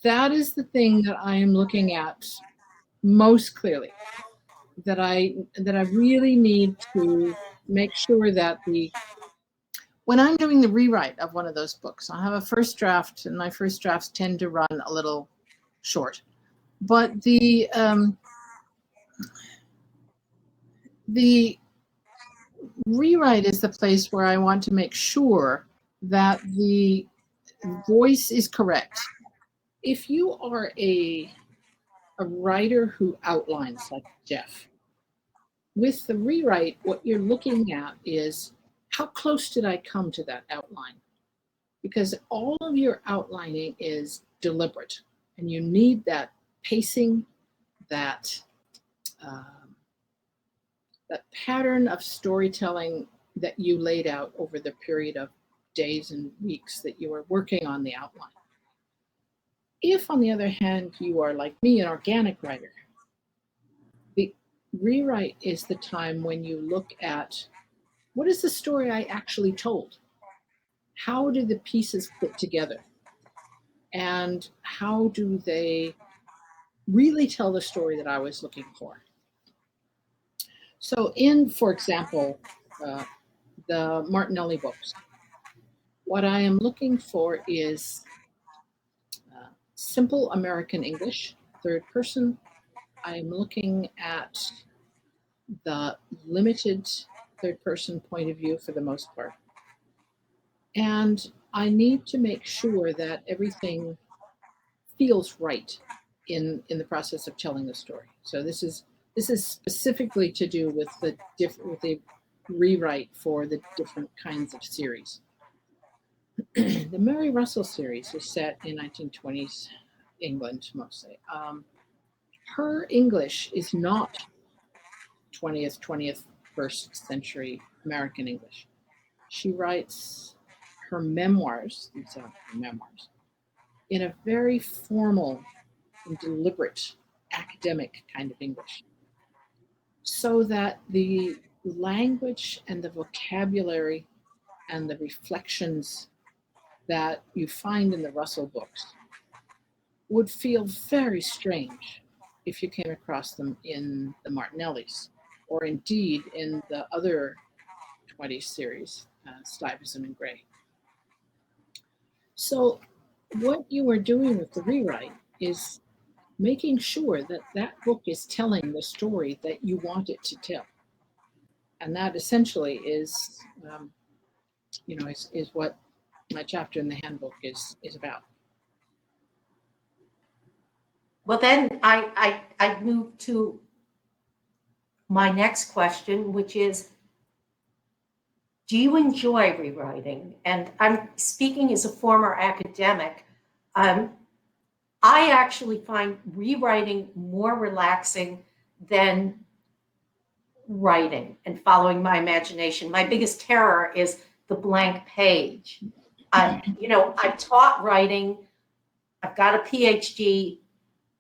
that is the thing that I am looking at most clearly, that I really need to make sure that when I'm doing the rewrite of one of those books, I have a first draft, and my first drafts tend to run a little short. But the rewrite is the place where I want to make sure that the voice is correct. If you are a writer who outlines like Jeff, with the rewrite, what you're looking at is how close did I come to that outline? Because all of your outlining is deliberate, and you need that pacing, that pattern of storytelling that you laid out over the period of days and weeks that you were working on the outline. If, on the other hand, you are like me, an organic writer, the rewrite is the time when you look at what is the story I actually told? How do the pieces fit together? And how do they really tell the story that I was looking for? So in, for example, the Martinelli books, what I am looking for is simple American English, third person. I'm looking at the limited third person point of view for the most part. And I need to make sure that everything feels right in the process of telling the story. So this is specifically to do with the rewrite for the different kinds of series. The Mary Russell series is set in 1920s England mostly. Her English is not 21st century American English. She writes her memoirs, these are her memoirs, in a very formal and deliberate academic kind of English, so that the language and the vocabulary and the reflections that you find in the Russell books would feel very strange if you came across them in the Martinellis, or indeed in the other 20 series, Stuyvesant and Gray. So what you are doing with the rewrite is making sure that that book is telling the story that you want it to tell. And that essentially is, is what my chapter in the handbook is about. Well, then I move to my next question, which is, do you enjoy rewriting? And I'm speaking as a former academic. I actually find rewriting more relaxing than writing and following my imagination. My biggest terror is the blank page. I've taught writing. I've got a PhD.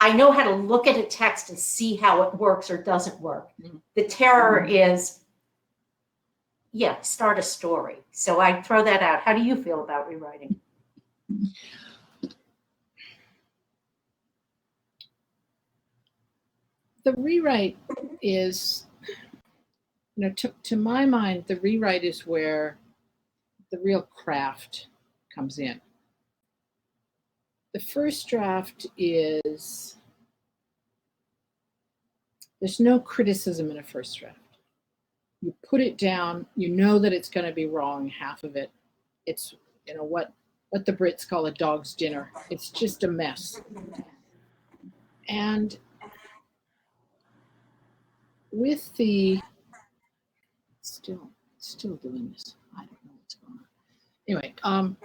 I know how to look at a text and see how it works or doesn't work. The terror is, start a story. So I throw that out. How do you feel about rewriting? The rewrite is, to my mind, the rewrite is where the real craft comes in. The first draft is, there's no criticism in a first draft. You put it down, you know that it's going to be wrong, half of it. It's, what the Brits call a dog's dinner. It's just a mess. And with the, still doing this. I don't know what's going on.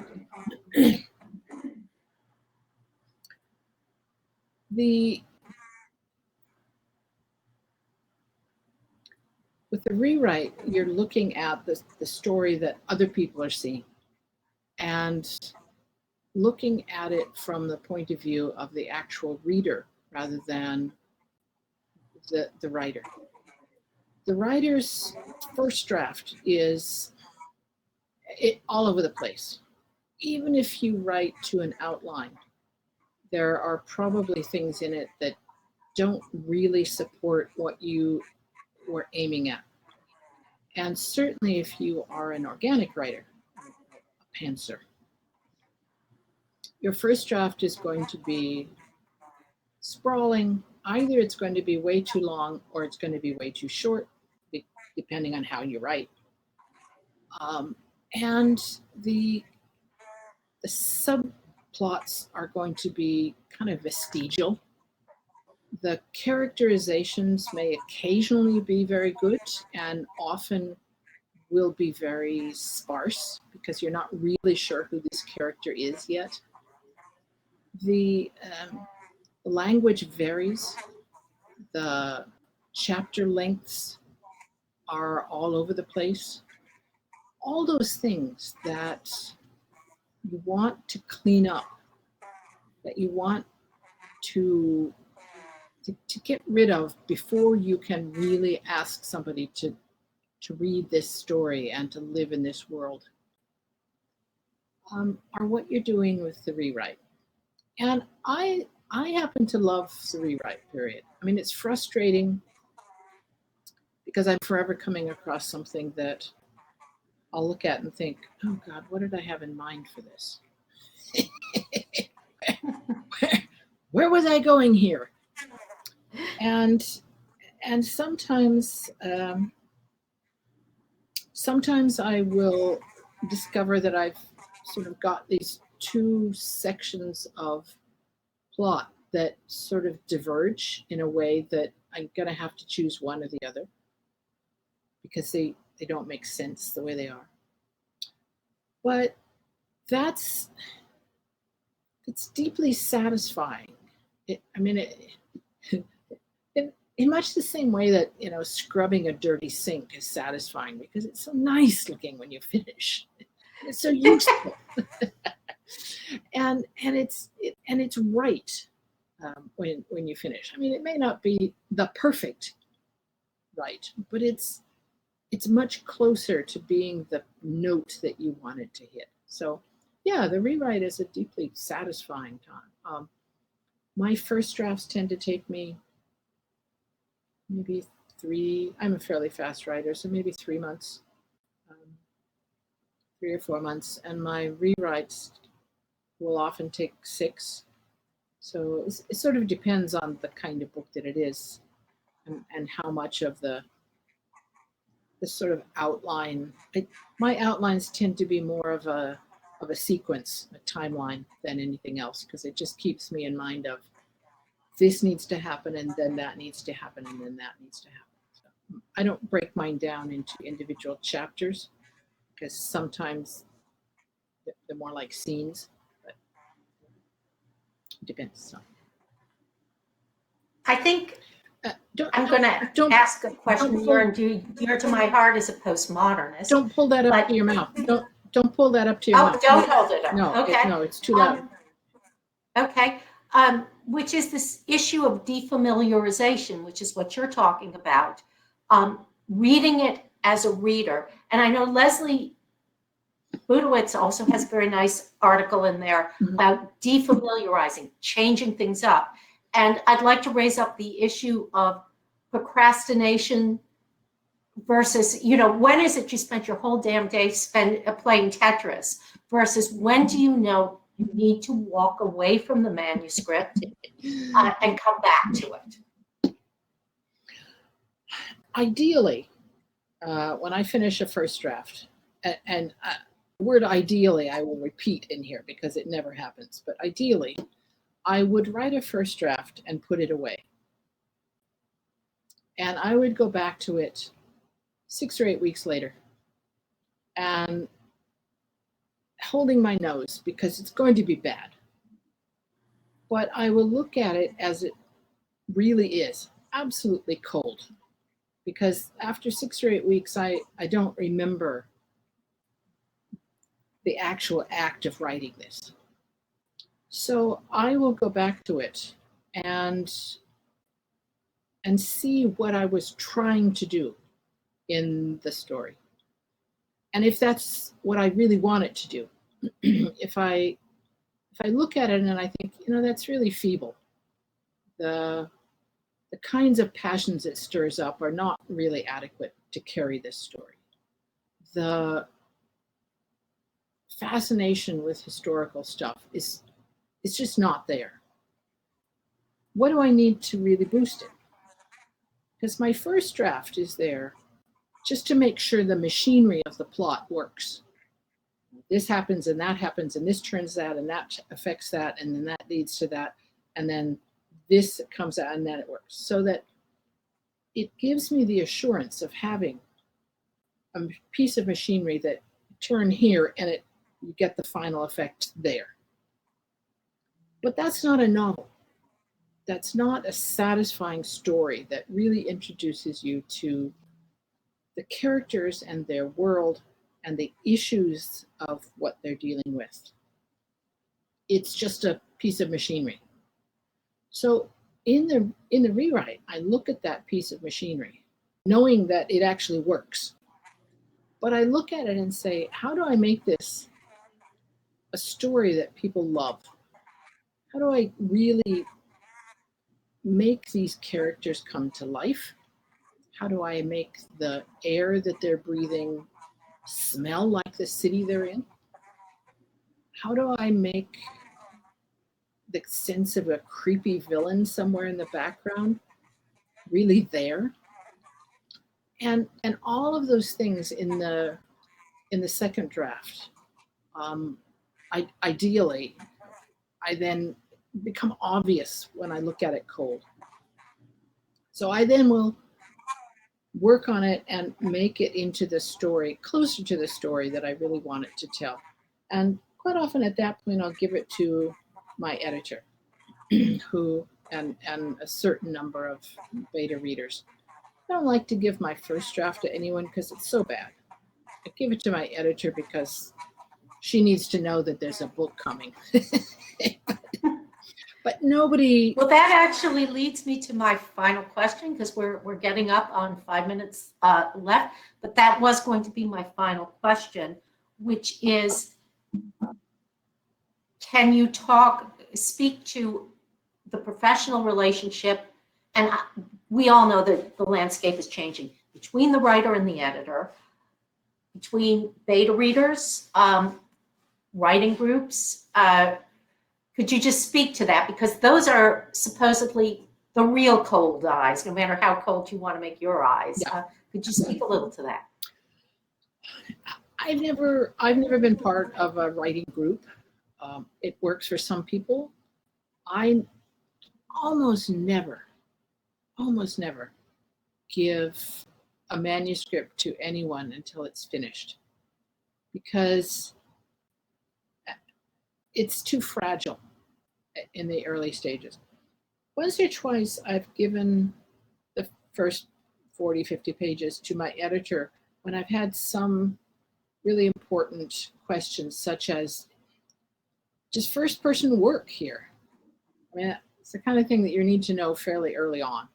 Anyway, with the rewrite, you're looking at the story that other people are seeing and looking at it from the point of view of the actual reader rather than the writer. The writer's first draft is all over the place. Even if you write to an outline, there are probably things in it that don't really support what you were aiming at. And certainly if you are an organic writer, a pantser, your first draft is going to be sprawling. Either it's going to be way too long or it's going to be way too short, depending on how you write. And the subplots are going to be kind of vestigial. The characterizations may occasionally be very good and often will be very sparse because you're not really sure who this character is yet. The language varies. The chapter lengths are all over the place. All those things that you want to clean up, that you want to get rid of before you can really ask somebody to read this story and to live in this world, are what you're doing with the rewrite. And I happen to love the rewrite period. I mean, it's frustrating because I'm forever coming across something that I'll look at and think, oh God, what did I have in mind for this? Where was I going here? And sometimes I will discover that I've sort of got these two sections of plot that sort of diverge in a way that I'm going to have to choose one or the other because they don't make sense the way they are. But it's deeply satisfying. In much the same way that, scrubbing a dirty sink is satisfying because it's so nice looking when you finish. It's so useful. and it's right when you finish. I mean, it may not be the perfect right, but it's much closer to being the note that you wanted to hit. So yeah, the rewrite is a deeply satisfying time. My first drafts tend to take me maybe I'm a fairly fast writer, so maybe 3 months, 3 or 4 months. And my rewrites will often take 6. So it sort of depends on the kind of book that it is and how much of the sort of outline. My outlines tend to be more of a sequence, a timeline than anything else, because it just keeps me in mind of this needs to happen and then that needs to happen and then that needs to happen. So I don't break mine down into individual chapters because sometimes they're more like scenes, but it depends. So I think I'm going to ask a question dear to my heart as a postmodernist. Don't pull that up to your mouth. Don't pull that up to your mouth. Don't hold it up. No, okay. It's too loud. Okay. Which is this issue of defamiliarization, which is what you're talking about. Reading it as a reader. And I know Leslie Budowitz also has a very nice article in there about defamiliarizing, changing things up. And I'd like to raise up the issue of procrastination versus, when is it you spent your whole damn day playing Tetris versus when do you know you need to walk away from the manuscript and come back to it? Ideally, when I finish a first draft, and the word ideally I will repeat in here because it never happens, but ideally, I would write a first draft and put it away. And I would go back to it 6 or 8 weeks later and holding my nose because it's going to be bad. But I will look at it as it really is, absolutely cold. Because after 6 or 8 weeks, I don't remember the actual act of writing this. So I will go back to it and see what I was trying to do in the story. And if that's what I really want it to do, if I look at it and I think, that's really feeble, the kinds of passions it stirs up are not really adequate to carry this story. The fascination with historical stuff is just not there. What do I need to really boost it? Because my first draft is there just to make sure the machinery of the plot works. This happens and that happens and this turns that and that affects that and then that leads to that and then this comes out and then it works. So that it gives me the assurance of having a piece of machinery that turn here and you get the final effect there. But that's not a novel. That's not a satisfying story that really introduces you to the characters and their world and the issues of what they're dealing with. It's just a piece of machinery. So in the rewrite, I look at that piece of machinery, knowing that it actually works. But I look at it and say, how do I make this a story that people love? How do I really make these characters come to life? How do I make the air that they're breathing smell like the city they're in? How do I make the sense of a creepy villain somewhere in the background really there? And all of those things in the second draft, ideally, I then become obvious when I look at it cold. So I then will work on it and make it into the story, closer to the story that I really want it to tell. And quite often at that point, I'll give it to my editor, who and a certain number of beta readers. I don't like to give my first draft to anyone because it's so bad. I give it to my editor because she needs to know that there's a book coming. But nobody. Well, that actually leads me to my final question because we're getting up on 5 minutes left. But that was going to be my final question, which is, can you speak to the professional relationship? And we all know that the landscape is changing between the writer and the editor, between beta readers, writing groups. Could you just speak to that? Because those are supposedly the real cold eyes, no matter how cold you want to make your eyes. Yeah. Could you speak a little to that? I've never been part of a writing group. It works for some people. I almost never give a manuscript to anyone until it's finished, because it's too fragile in the early stages. Once or twice I've given the first 40, 50 pages to my editor when I've had some really important questions, such as, just first person work here? I mean, it's the kind of thing that you need to know fairly early on.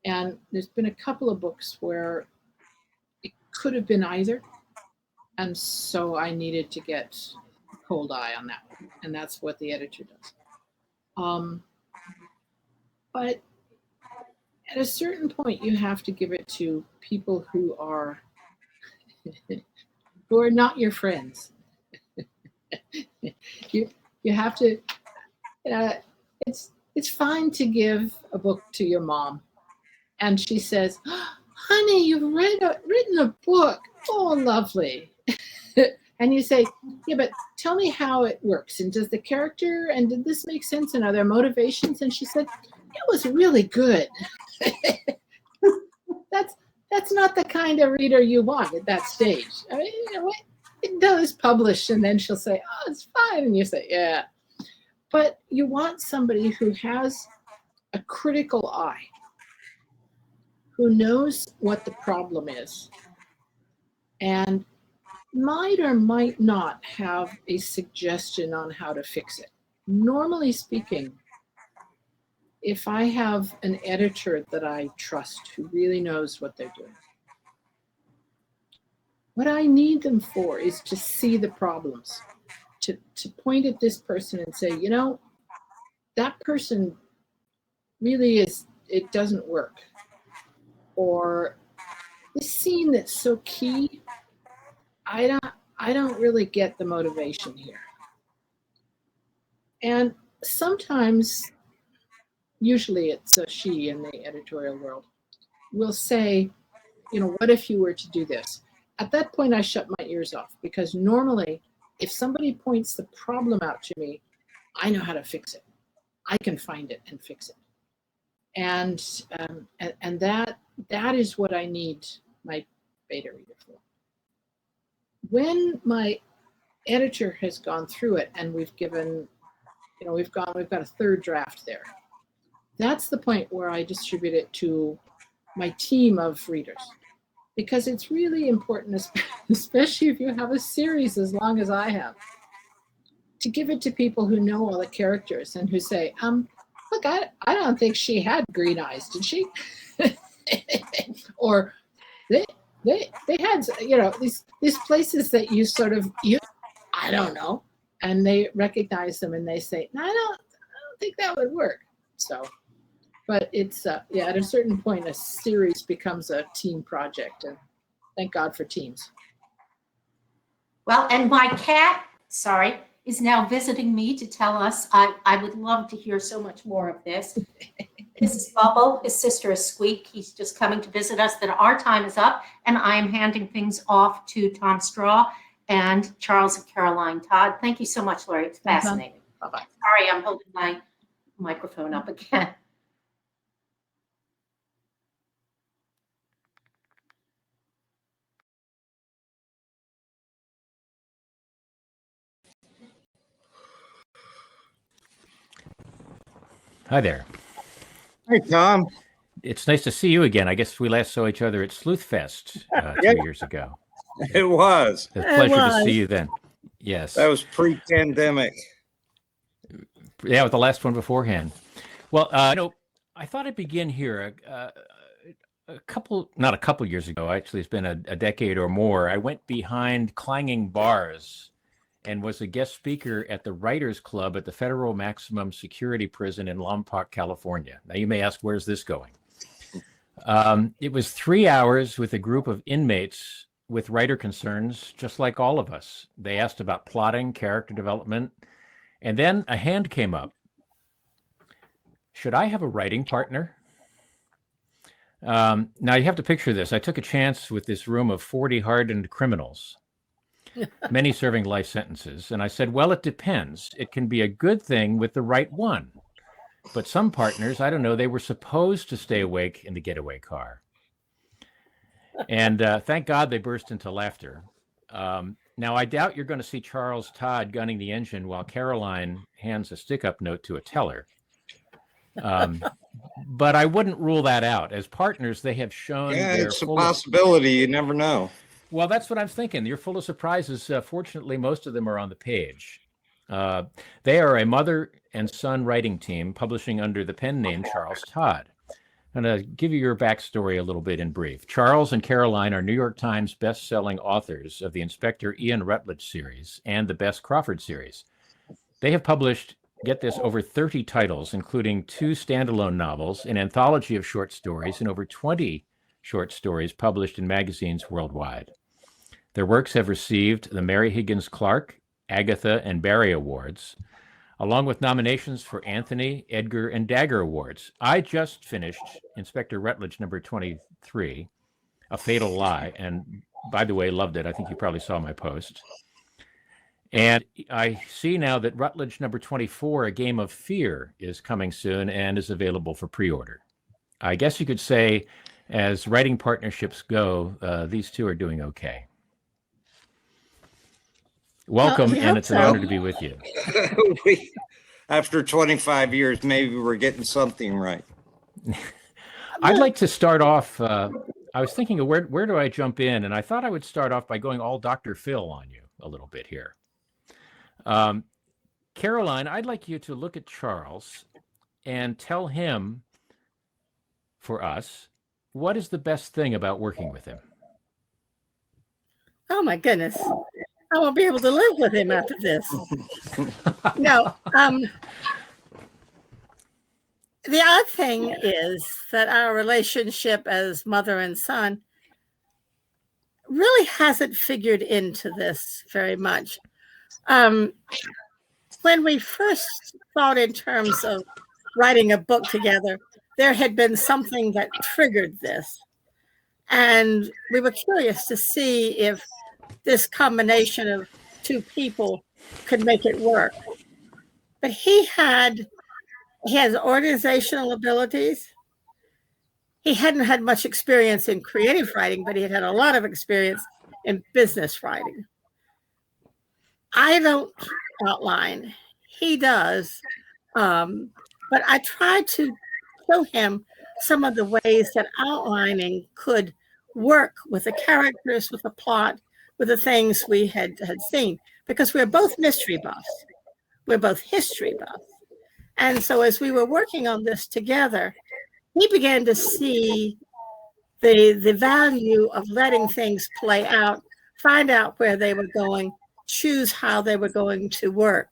And there's been a couple of books where it could have been either. And so I needed to get a cold eye on that one. And that's what the editor does. But at a certain point, you have to give it to people who are not your friends. you have to. It's fine to give a book to your mom, and she says, oh, "Honey, you've written a book. Oh, lovely." And you say, "Yeah, but tell me how it works. And does the character, and did this make sense? And are there motivations?" And she said, "It was really good." That's not the kind of reader you want at that stage. I mean, it does publish, and then she'll say, "Oh, it's fine," and you say, "Yeah." But you want somebody who has a critical eye, who knows what the problem is, and might or might not have a suggestion on how to fix it. Normally speaking, if I have an editor that I trust who really knows what they're doing, what I need them for is to see the problems, to point at this person and say, you know, that person really it doesn't work. Or this scene that's so key, I don't really get the motivation here. And sometimes, usually it's a she in the editorial world, will say, you know, what if you were to do this? At that point, I shut my ears off, because normally if somebody points the problem out to me, I know how to fix it. I can find it and fix it. And that is what I need my beta reader for. When my editor has gone through it and we've given, you know, we've got a third draft there, that's the point where I distribute it to my team of readers, because it's really important, especially if you have a series as long as I have, to give it to people who know all the characters and who say, look, I don't think she had green eyes, did she? Or they had, you know, these places that you sort of, I don't know, and they recognize them and they say, no, I don't think that would work. So, but it's, yeah, at a certain point, a series becomes a team project, and thank God for teams. Well, and my cat, is now visiting me to tell us, I would love to hear so much more of this. This is Bubble, his sister is Squeak. He's just coming to visit us, that our time is up, and I am handing things off to Tom Straw and Charles and Caroline Todd. Thank you so much, Laurie. It's fascinating. Bye-bye. Sorry, I'm holding my microphone up again. Hi there. Hey, Tom. It's nice to see you again. I guess we last saw each other at Sleuthfest 2 years ago. It was. It's a pleasure to see you then. Yes. That was pre-pandemic. Yeah, with the last one beforehand. Well, you know, I thought I'd begin here. Not a couple years ago, actually, it's been a decade or more. I went behind clanging bars and was a guest speaker at the Writers Club at the Federal Maximum Security Prison in Lompoc, California. Now, you may ask, where's this going? It was 3 hours with a group of inmates with writer concerns, just like all of us. They asked about plotting, character development, and then a hand came up. Should I have a writing partner? Now, you have to picture this. I took a chance with this room of 40 hardened criminals, many serving life sentences. And I said, well, it depends. It can be a good thing with the right one. But some partners, I don't know, they were supposed to stay awake in the getaway car. And thank God they burst into laughter. Now, I doubt you're going to see Charles Todd gunning the engine while Caroline hands a stick-up note to a teller. But I wouldn't rule that out. As partners, they have shown it's a possibility. You never know. Well, that's what I'm thinking. You're full of surprises. Fortunately, most of them are on the page. They are a mother and son writing team publishing under the pen name Charles Todd. I'm going to give you your backstory a little bit in brief. Charles and Caroline are New York Times best-selling authors of the Inspector Ian Rutledge series and the Bess Crawford series. They have published get this, over 30 titles, including 2 standalone novels, an anthology of short stories, and over 20 short stories published in magazines worldwide. Their works have received the Mary Higgins Clark, Agatha, and Barry Awards, along with nominations for Anthony, Edgar, and Dagger Awards. I just finished Inspector Rutledge number 23, A Fatal Lie, and by the way, loved it. I think you probably saw my post. And I see now that Rutledge number 24, A Game of Fear, is coming soon and is available for pre-order. I guess you could say, as writing partnerships go, these two are doing okay. Welcome, and it's an honor to be with you. After 25 years, maybe we're getting something right. I'd like to start off, I was thinking of where do I jump in? And I thought I would start off by going all Dr. Phil on you a little bit here. Caroline, I'd like you to look at Charles and tell him, for us, what is the best thing about working with him? Oh my goodness. I won't be able to live with him after this. No. The odd thing is that our relationship as mother and son really hasn't figured into this very much. When we first thought in terms of writing a book together, there had been something that triggered this. And we were curious to see if this combination of two people could make it work. But he has organizational abilities. He hadn't had much experience in creative writing, but he had a lot of experience in business writing. I don't outline, he does, but I tried to show him some of the ways that outlining could work with the characters, with the plot, with the things we had seen, because we're both mystery buffs. We're both history buffs. And so as we were working on this together, he began to see the value of letting things play out, find out where they were going, choose how they were going to work.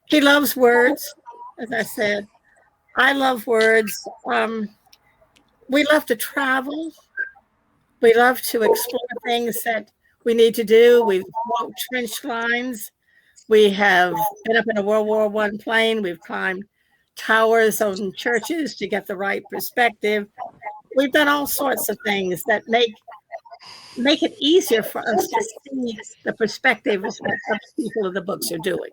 He loves words, as I said. I love words. We love to travel. We love to explore things that we need to do. We've walked trench lines. We have been up in a World War I plane. We've climbed towers on churches to get the right perspective. We've done all sorts of things that make it easier for us to see the perspective of what people of the books are doing.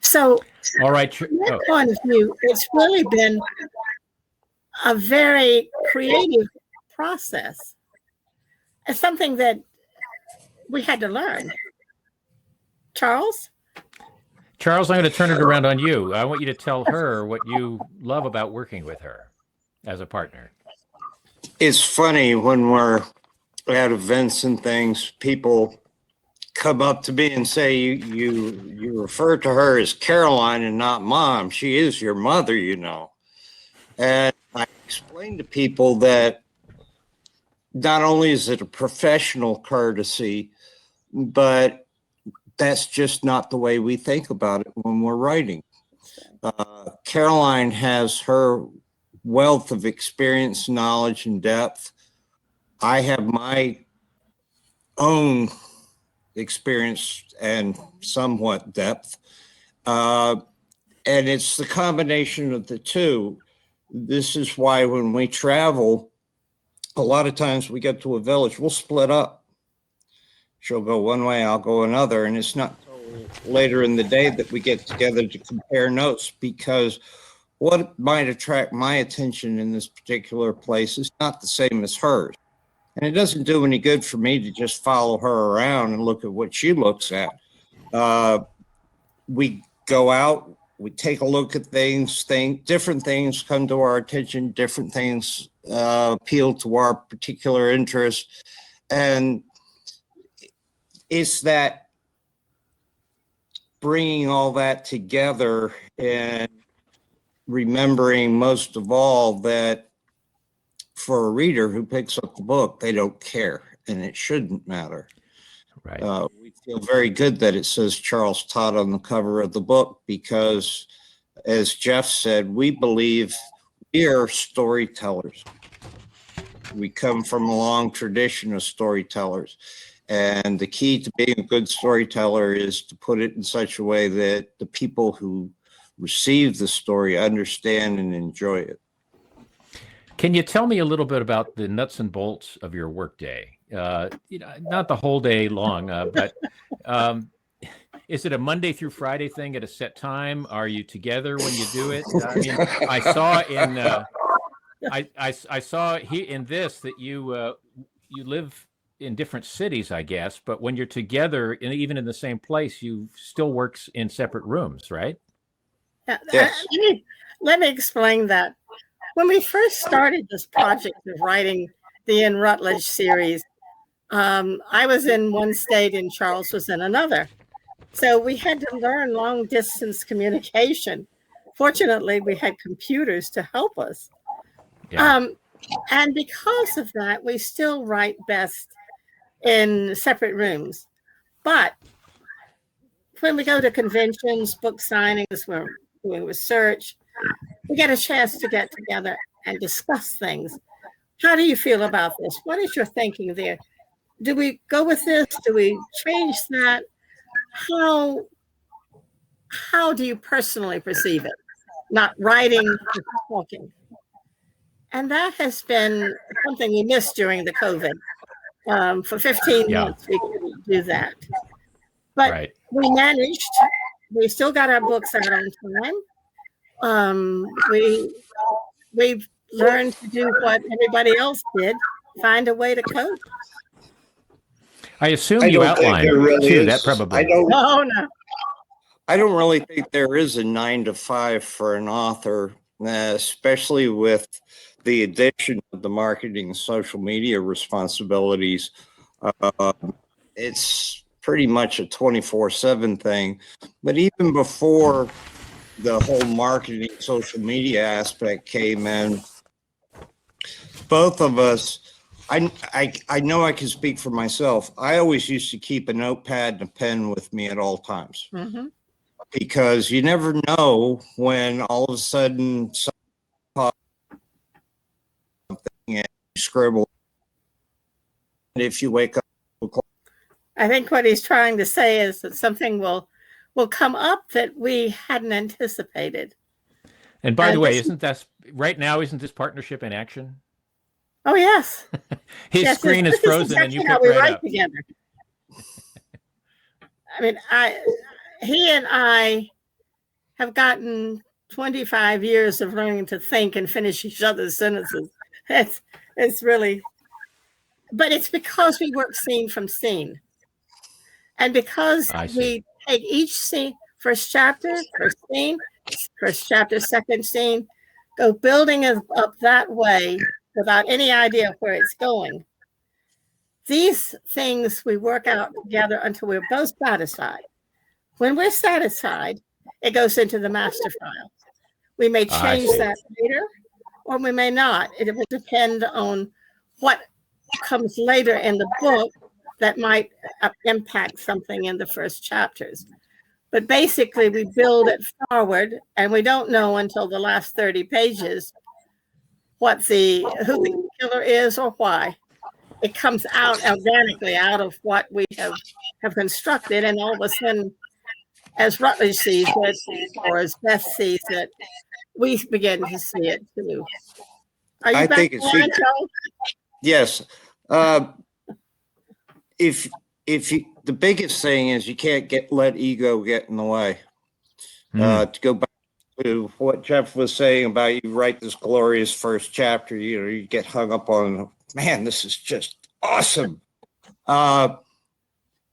So, all right. From that point of view, it's really been a very creative process. It's something that we had to learn. Charles, I'm going to turn it around on you. I want you to tell her what you love about working with her as a partner. It's funny when we're at events and things, people come up to me and say, you refer to her as Caroline and not Mom. She is your mother, you know. And I explain to people that not only is it a professional courtesy, but that's just not the way we think about it when we're writing. Caroline has her wealth of experience, knowledge, and depth. I have my own experience and somewhat depth. And it's the combination of the two. This is why when we travel, a lot of times we get to a village, we'll split up. She'll go one way, I'll go another. And it's not until later in the day that we get together to compare notes, because what might attract my attention in this particular place is not the same as hers. And it doesn't do any good for me to just follow her around and look at what she looks at. We go out, we take a look at things, different things come to our attention, different things appeal to our particular interest. And it's that bringing all that together and remembering most of all that for a reader who picks up the book, they don't care, and it shouldn't matter. Right. We feel very good that it says Charles Todd on the cover of the book because, as Jeff said, we believe we are storytellers. We come from a long tradition of storytellers. And the key to being a good storyteller is to put it in such a way that the people who receive the story understand and enjoy it. Can you tell me a little bit about the nuts and bolts of your workday? Not the whole day long, but is it a Monday through Friday thing at a set time? Are you together when you do it? I mean, I saw in I saw in this that you live in different cities, I guess, but when you're together, even in the same place, you still works in separate rooms, right? Yeah, Yes. let me explain that. When we first started this project of writing the In Rutledge series, I was in one state and Charles was in another. So we had to learn long distance communication. Fortunately, we had computers to help us. Yeah. And because of that, we still write best in separate rooms. But when we go to conventions, book signings, we're doing research, we get a chance to get together and discuss things. How do you feel about this? What is your thinking there? Do we go with this? Do we change that? How do you personally perceive it? Not writing, just talking. And that has been something we missed during the COVID. For 15 months, we couldn't do that. But Right. we managed. We still got our books out on time. We've learned to do what everybody else did, find a way to cope. I assume you outlined too. That probably. Oh, no. I don't really think there is a 9 to 5 for an author, especially with the addition of the marketing and social media responsibilities. It's pretty much a 24/7 thing. But even before the whole marketing social media aspect came in, both of us, I know I can speak for myself. I always used to keep a notepad and a pen with me at all times. Mm-hmm. Because you never know when all of a sudden something and you scribble. And if you wake up, I think what he's trying to say is that something will come up that we hadn't anticipated. And by the way, isn't this partnership in action? Oh, yes. His screen is frozen and you pick right up. Together. I mean, he and I have gotten 25 years of learning to think and finish each other's sentences. It's really, but it's because we work scene from scene. And because we take each scene, first chapter, first scene, first chapter, second scene, go building it up that way without any idea of where it's going. These things we work out together until we're both satisfied. When we're satisfied, it goes into the master file. We may change that later, or we may not. It will depend on what comes later in the book that might impact something in the first chapters. But basically, we build it forward, and we don't know until the last 30 pages who the killer is or why. It comes out organically out of what we have constructed, and all of a sudden, as Rutledge sees it, or as Beth sees it, we begin to see it too. Are you I back think it's on, Joe? Yes. If you, the biggest thing is you can't let ego get in the way. To go back to what Jeff was saying about you write this glorious first chapter, you get hung up on, man, this is just awesome.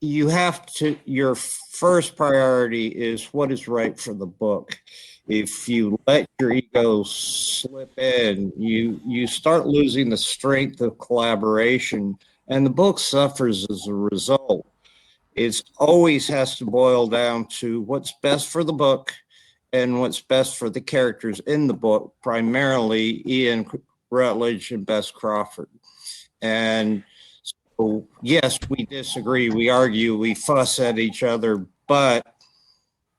You have to, your first priority is what is right for the book. If you let your ego slip in, you start losing the strength of collaboration, and the book suffers as a result. It always has to boil down to what's best for the book and what's best for the characters in the book, primarily Ian Rutledge and Bess Crawford. And So, yes, we disagree, we argue, we fuss at each other, but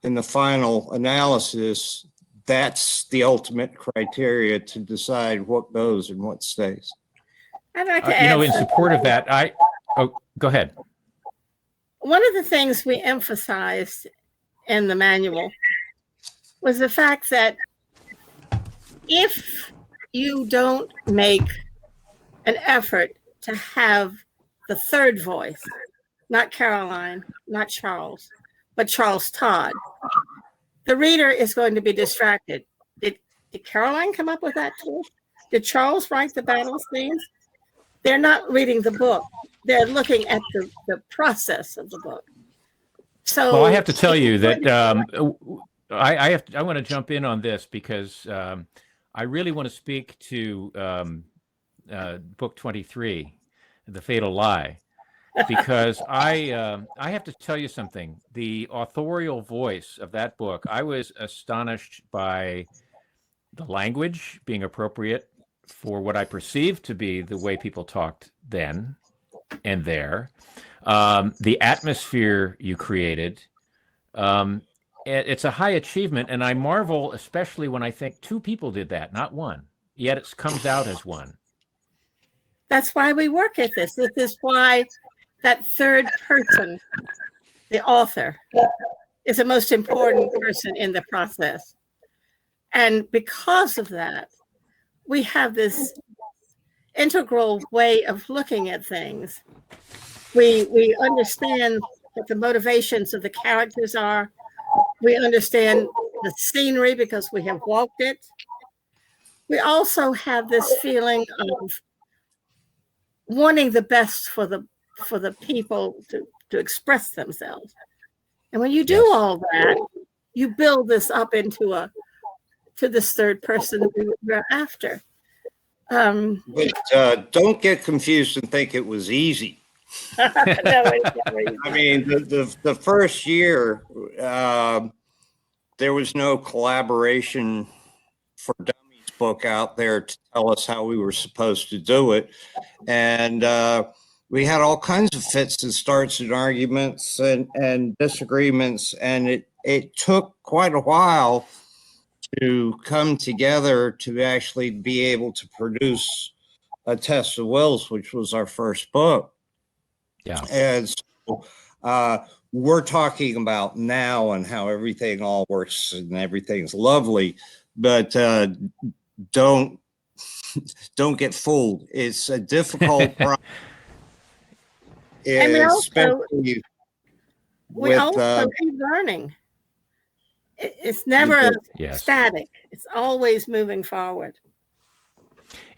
in the final analysis, that's the ultimate criteria to decide what goes and what stays. I'd like to You add know, in something. support of that, go ahead. One of the things we emphasized in the manual was the fact that if you don't make an effort to have the third voice, not Caroline, not Charles, but Charles Todd, the reader is going to be distracted. Did Caroline come up with that twist? Did Charles write the battle scenes? They're not reading the book. They're looking at the process of the book. So, well, I have to tell you that I want to jump in on this because I really want to speak to book 23, The Fatal Lie, because I have to tell you something. The authorial voice of that book, I was astonished by the language being appropriate for what I perceived to be the way people talked then and there. The atmosphere you created, it's a high achievement, and I marvel, especially when I think two people did that, not one, yet it comes out as one. That's why we work at this. This is why that third person, the author, is the most important person in the process. And because of that, we have this integral way of looking at things. We understand what the motivations of the characters are. We understand the scenery because we have walked it. We also have this feeling of wanting the best for the people to express themselves. And when you do all that, you build this up into this third person that we're after. But don't get confused and think it was easy. I mean, the first year, there was no collaboration for Dummies book out there to tell us how we were supposed to do it. And we had all kinds of fits and starts and arguments and disagreements. And it took quite a while to come together to actually be able to produce A Test of Wills, which was our first book. Yeah. And so we're talking about now and how everything all works and everything's lovely, but don't get fooled. It's a difficult process. And we also keep learning. It's never static. It's always moving forward.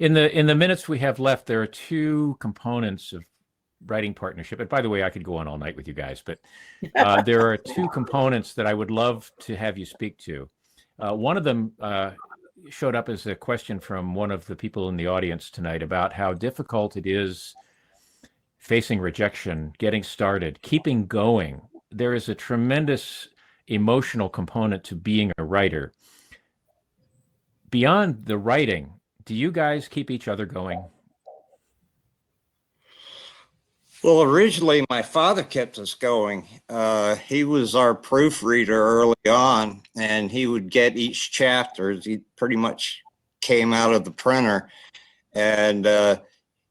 In the minutes we have left, there are two components of writing partnership. And by the way, I could go on all night with you guys, but there are two components that I would love to have you speak to. One of them showed up as a question from one of the people in the audience tonight about how difficult it is facing rejection, getting started, keeping going. There is a tremendous emotional component to being a writer. Beyond the writing, do you guys keep each other going? Well, originally my father kept us going. He was our proofreader early on, and he would get each chapter. He pretty much came out of the printer, and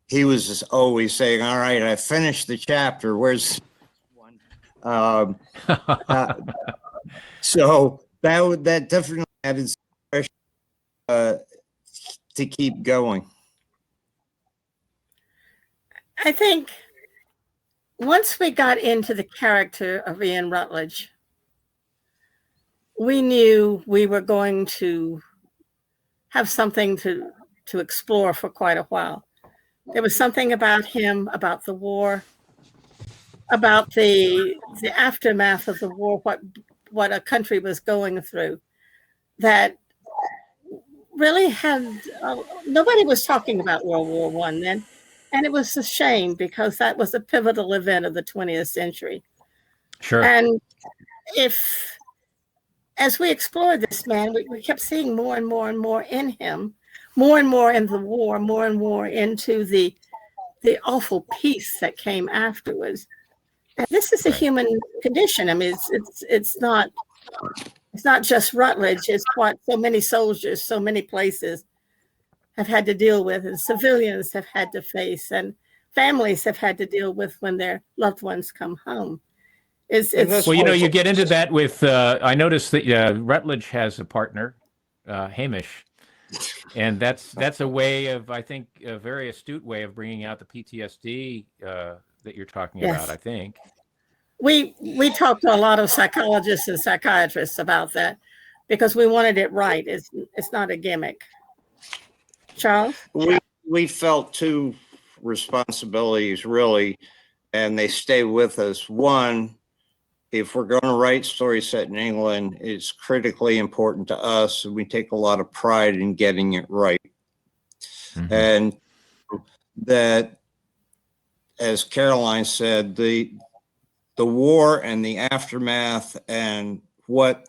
he was just always saying, "All right, I finished the chapter. Where's one?" So that definitely added some pressure to keep going. I think once we got into the character of Ian Rutledge, we knew we were going to have something to explore for quite a while. There was something about him, about the war, about the aftermath of the war, what a country was going through, that really had nobody was talking about World War I then. And it was a shame because that was a pivotal event of the 20th century. Sure. And as we explored this man, we kept seeing more and more and more in him, more and more in the war, more and more into the the awful peace that came afterwards. And this is a human condition. I mean, it's not just Rutledge. It's what so many soldiers, so many places have had to deal with, and civilians have had to face, and families have had to deal with when their loved ones come home. Well, you get into that with, I noticed that Rutledge has a partner, Hamish, and that's a way of, I think, a very astute way of bringing out the PTSD that you're talking about, I think. We talked to a lot of psychologists and psychiatrists about that because we wanted it right. It's not a gimmick. Charles? We felt two responsibilities, really, and they stay with us. One, if we're going to write stories set in England, it's critically important to us, and we take a lot of pride in getting it right. Mm-hmm. And that, as Caroline said, the war and the aftermath and what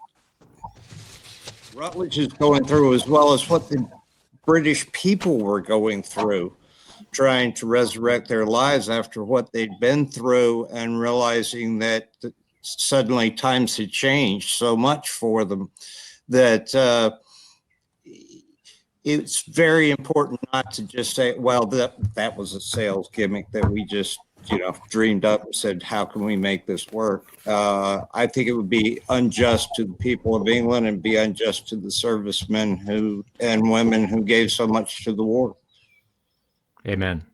Rutledge is going through, as well as what the British people were going through, trying to resurrect their lives after what they'd been through and realizing that suddenly times had changed so much for them that it's very important not to just say, well, that was a sales gimmick that we just dreamed up and said, how can we make this work? I think it would be unjust to the people of England and be unjust to the servicemen and women who gave so much to the war. Amen.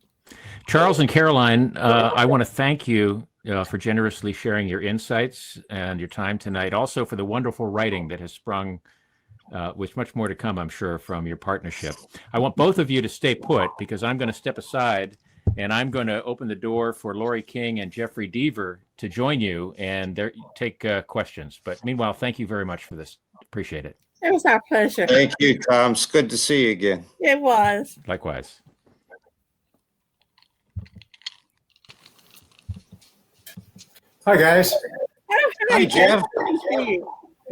Charles and Caroline, I want to thank you for generously sharing your insights and your time tonight. Also for the wonderful writing that has sprung, with much more to come, I'm sure, from your partnership. I want both of you to stay put because I'm going to step aside and I'm going to open the door for Laurie King and Jeffery Deaver to join you and take questions. But meanwhile, thank you very much for this. Appreciate it. It was our pleasure. Thank you, Tom. It's good to see you again. It was. Likewise. Hi, guys. Hi, Jeff.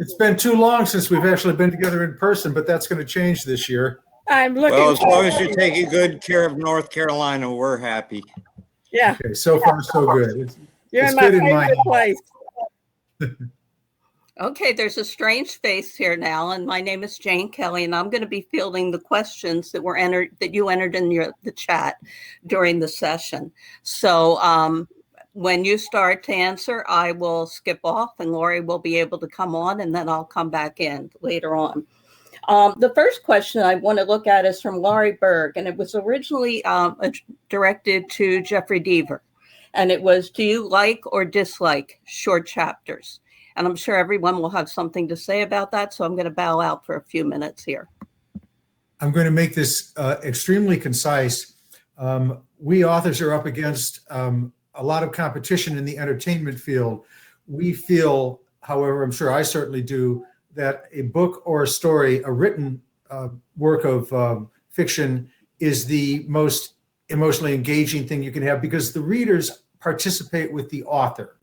It's been too long since we've actually been together in person, but that's going to change this year. I'm looking. Well, as long as you're taking good care of North Carolina, we're happy. Yeah. Okay, so far so good. You're it's in my favorite place. Okay, there's a strange face here now, and my name is Jane Kelly, and I'm going to be fielding the questions that you entered in the chat during the session. So when you start to answer, I will skip off, and Laurie will be able to come on, and then I'll come back in later on. The first question I want to look at is from Laurie Berg, and it was originally directed to Jeffery Deaver. And it was, do you like or dislike short chapters? And I'm sure everyone will have something to say about that. So I'm going to bow out for a few minutes here. I'm going to make this extremely concise. We authors are up against a lot of competition in the entertainment field. We feel, however, I'm sure I certainly do, that a book or a story, a written work of fiction is the most emotionally engaging thing you can have because the readers participate with the author.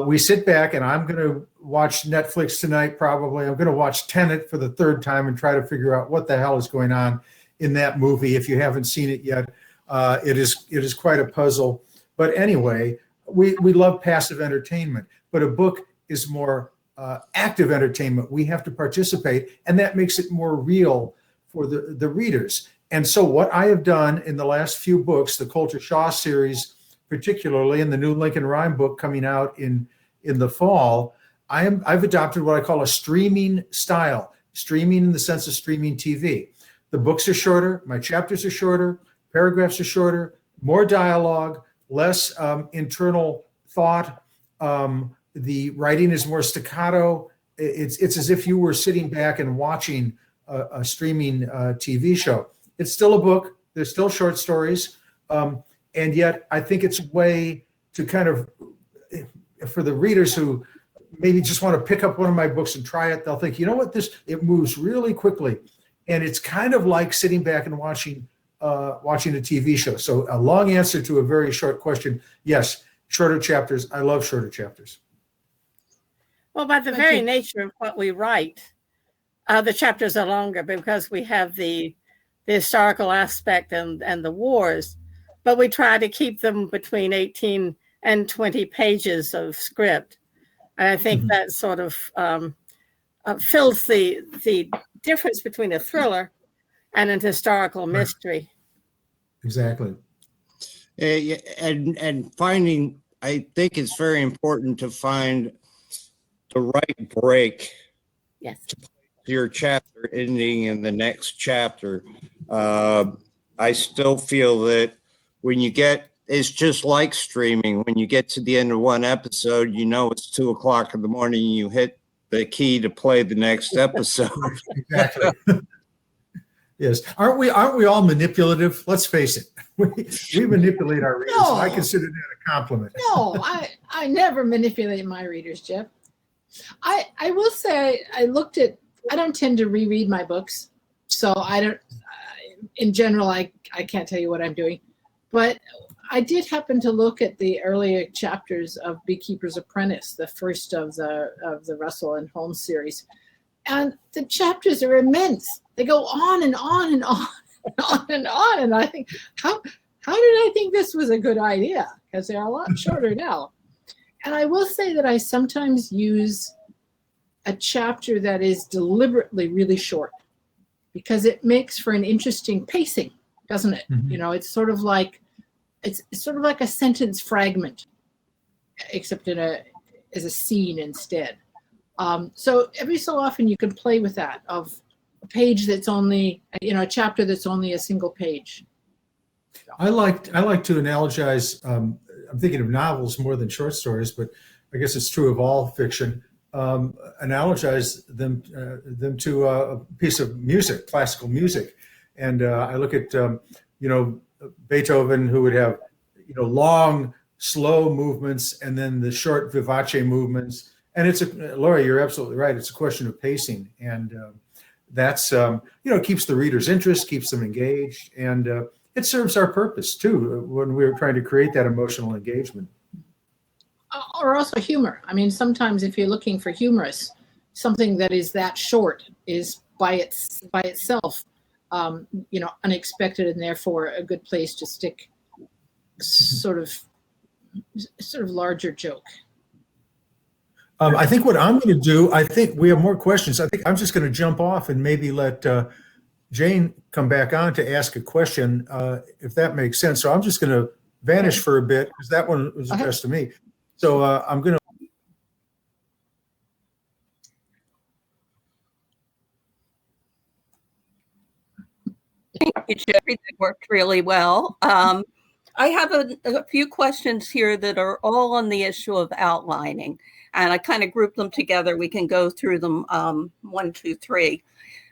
We sit back, and I'm going to watch Netflix tonight probably. I'm going to watch Tenet for the third time and try to figure out what the hell is going on in that movie. If you haven't seen it yet, it is quite a puzzle. But anyway, we love passive entertainment, but a book is more active entertainment. We have to participate, and that makes it more real for the readers. And so what I have done in the last few books, the Coulter Shaw series, particularly in the new Lincoln Rhyme book coming out in the fall, I've adopted what I call a streaming style, streaming in the sense of streaming TV. The books are shorter, my chapters are shorter, paragraphs are shorter, more dialogue, less internal thought. The writing is more staccato. It's as if you were sitting back and watching a streaming TV show. It's still a book. There's still short stories. And yet I think it's a way to kind of, for the readers who maybe just want to pick up one of my books and try it, they'll think, you know what, it moves really quickly. And it's kind of like sitting back and watching a TV show. So a long answer to a very short question. Yes, shorter chapters. I love shorter chapters. Well, by the very nature of what we write, the chapters are longer because we have the historical aspect and the wars. but we try to keep them between 18 and 20 pages of script. And I think that sort of fills the difference between a thriller and an historical mystery. Exactly. And finding, I think it's very important to find the right break. Yes. To your chapter ending in the next chapter. I still feel that when you get, it's just like streaming. When you get to the end of one episode, you know it's 2:00 in the morning. You hit the key to play the next episode. Exactly. Yes. Aren't we all manipulative? Let's face it. We manipulate our readers. No. And I consider that a compliment. No, I never manipulate my readers, Jeff. I will say I don't tend to reread my books. So I don't, in general, I can't tell you what I'm doing. But I did happen to look at the earlier chapters of Beekeeper's Apprentice, the first of the Russell and Holmes series. And the chapters are immense. They go on and on and on and on and on. And I think, how did I think this was a good idea? Because they're a lot shorter now. And I will say that I sometimes use a chapter that is deliberately really short because it makes for an interesting pacing, doesn't it? Mhm. You know, it's sort of like a sentence fragment, except as a scene instead. So every so often you can play with that of a page that's only, a chapter that's only a single page. I like to analogize. I'm thinking of novels more than short stories, but I guess it's true of all fiction. Analogize them to a piece of music, classical music, and I look at Beethoven, who would have long, slow movements, and then the short vivace movements. And Laurie, you're absolutely right. It's a question of pacing, and that's keeps the reader's interest, keeps them engaged, and it serves our purpose too when we're trying to create that emotional engagement. Or also humor. I mean, sometimes if you're looking for humorous, something that is that short is by itself, unexpected and therefore a good place to stick sort of larger joke. I think what I'm going to do, I think we have more questions. I think I'm just going to jump off and maybe let Jane come back on to ask a question, if that makes sense. So I'm just going to vanish for a bit because that one was addressed to me. So I'm going to. Thank you, Jeffrey. That worked really well. I have a few questions here that are all on the issue of outlining, and I kind of grouped them together. We can go through them 1, 2, 3.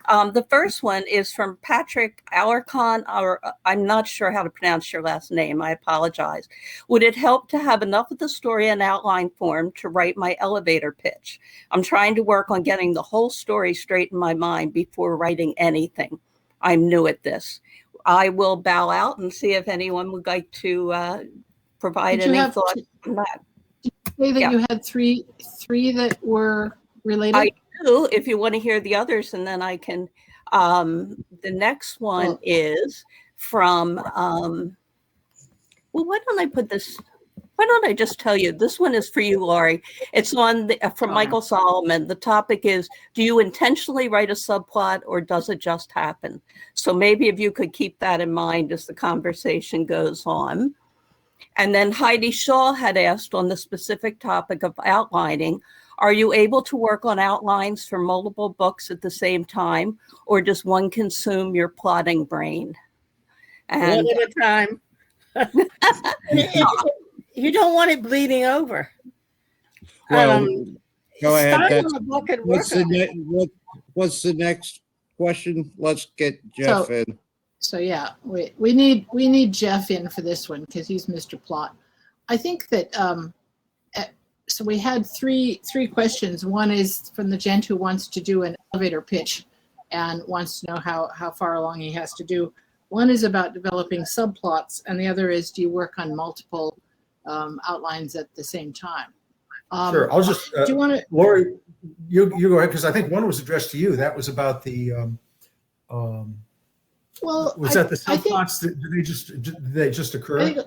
The first one is from Patrick Alarcon, or I'm not sure how to pronounce your last name. I apologize. Would it help to have enough of the story in outline form to write my elevator pitch? I'm trying to work on getting the whole story straight in my mind before writing anything. I'm new at this. I will bow out and see if anyone would like to provide any thoughts on that. Did you say that you had three that were related? I do, if you want to hear the others, and then I can. The next one is from, well, why don't I put this? Why don't I just tell you? This one is for you, Laurie. It's on from Michael Solomon. The topic is, do you intentionally write a subplot or does it just happen? So maybe if you could keep that in mind as the conversation goes on. And then Heidi Shaw had asked on the specific topic of outlining, are you able to work on outlines for multiple books at the same time, or does one consume your plotting brain? And one at a time. You don't want it bleeding over. Well, go ahead. What's the next question? Let's get Jeff in. So yeah, we need Jeff in for this one because he's Mr. Plot. I think that so we had three questions. One is from the gent who wants to do an elevator pitch and wants to know how far along he has to do. One is about developing subplots, and the other is, do you work on multiple outlines at the same time? Sure. I'll just, do you want to, Laurie, you go ahead, because I think one was addressed to you. That was about the Well, Was that the subplots? Did they just occur?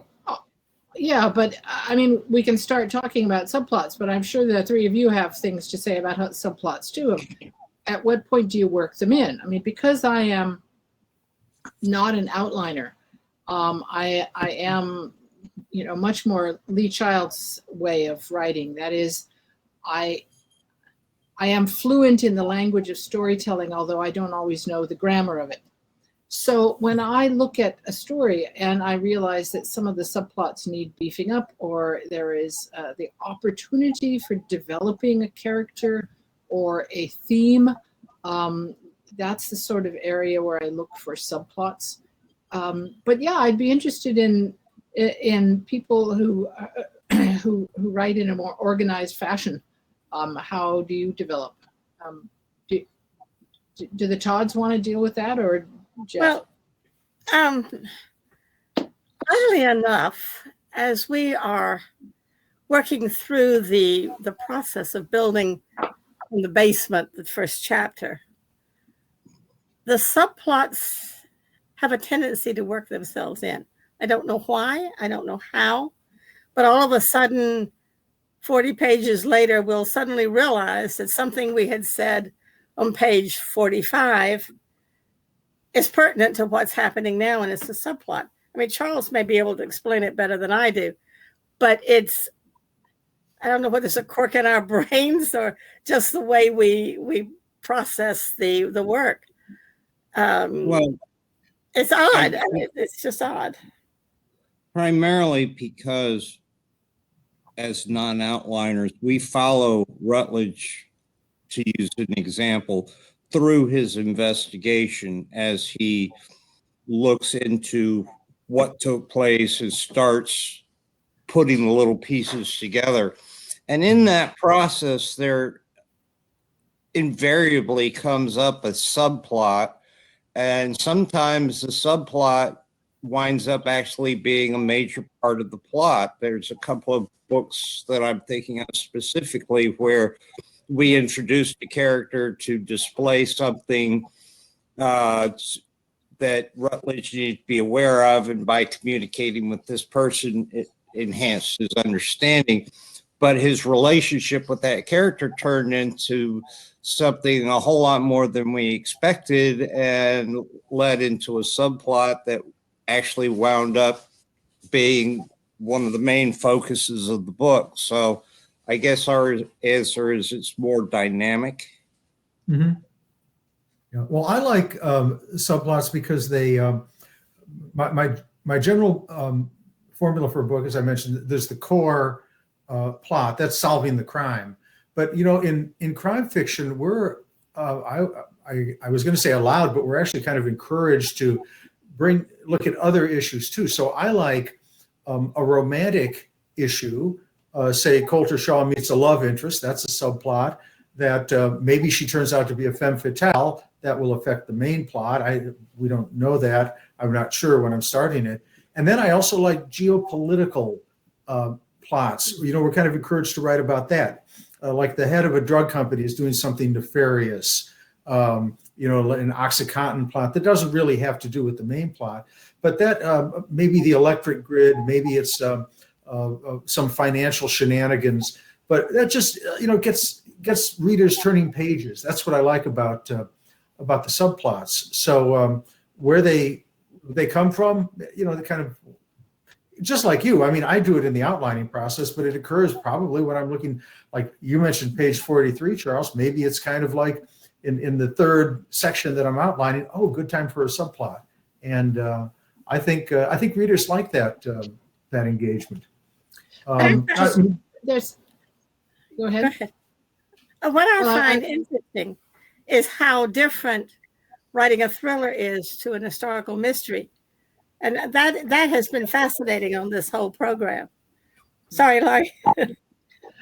Yeah, but I mean, we can start talking about subplots, but I'm sure the three of you have things to say about subplots too. At what point do you work them in? I mean, because I am not an outliner, I am, much more Lee Child's way of writing. That is, I am fluent in the language of storytelling, although I don't always know the grammar of it. So when I look at a story and I realize that some of the subplots need beefing up, or there is the opportunity for developing a character or a theme, that's the sort of area where I look for subplots. But yeah, I'd be interested in people who write in a more organized fashion. How do you develop? Do the Todds want to deal with that, or Jeff? Well, oddly enough, as we are working through the process of building in the basement, the first chapter, the subplots have a tendency to work themselves in. I don't know why, I don't know how, but all of a sudden, 40 pages later, we'll suddenly realize that something we had said on page 45 is pertinent to what's happening now, and it's a subplot. I mean, Charles may be able to explain it better than I do, but I don't know whether it's a quirk in our brains or just the way we process the work. Well, it's odd. I mean, it's just odd. Primarily because as non-outliners, we follow Rutledge, to use an example, through his investigation as he looks into what took place and starts putting the little pieces together. And in that process, there invariably comes up a subplot, and sometimes the subplot winds up actually being a major part of the plot. There's a couple of books that I'm thinking of specifically where we introduced a character to display something that Rutledge needed to be aware of, and by communicating with this person, it enhanced his understanding. But his relationship with that character turned into something a whole lot more than we expected, and led into a subplot that actually wound up being one of the main focuses of the book. So I guess our answer is it's more dynamic. Mm-hmm. Yeah. Well, I like subplots because they, my general formula for a book, as I mentioned, there's the core plot, that's solving the crime. But in crime fiction, we're I was going to say allowed, but we're actually kind of encouraged to look at other issues too. So I like a romantic issue. Say Coulter Shaw meets a love interest. That's a subplot that maybe she turns out to be a femme fatale. That will affect the main plot. We don't know that. I'm not sure when I'm starting it. And then I also like geopolitical plots. We're kind of encouraged to write about that. Like the head of a drug company is doing something nefarious. An OxyContin plot that doesn't really have to do with the main plot, but that maybe the electric grid, maybe it's some financial shenanigans, but that just gets readers turning pages. That's what I like about the subplots. So where they come from, they kind of just like you. I mean, I do it in the outlining process, but it occurs probably when I'm looking, like you mentioned, page 43, Charles. Maybe it's kind of like in the third section that I'm outlining. Oh, good time for a subplot, and I think readers like that engagement. Go ahead. What I find interesting is how different writing a thriller is to an historical mystery. And that has been fascinating on this whole program. Sorry, Laurie.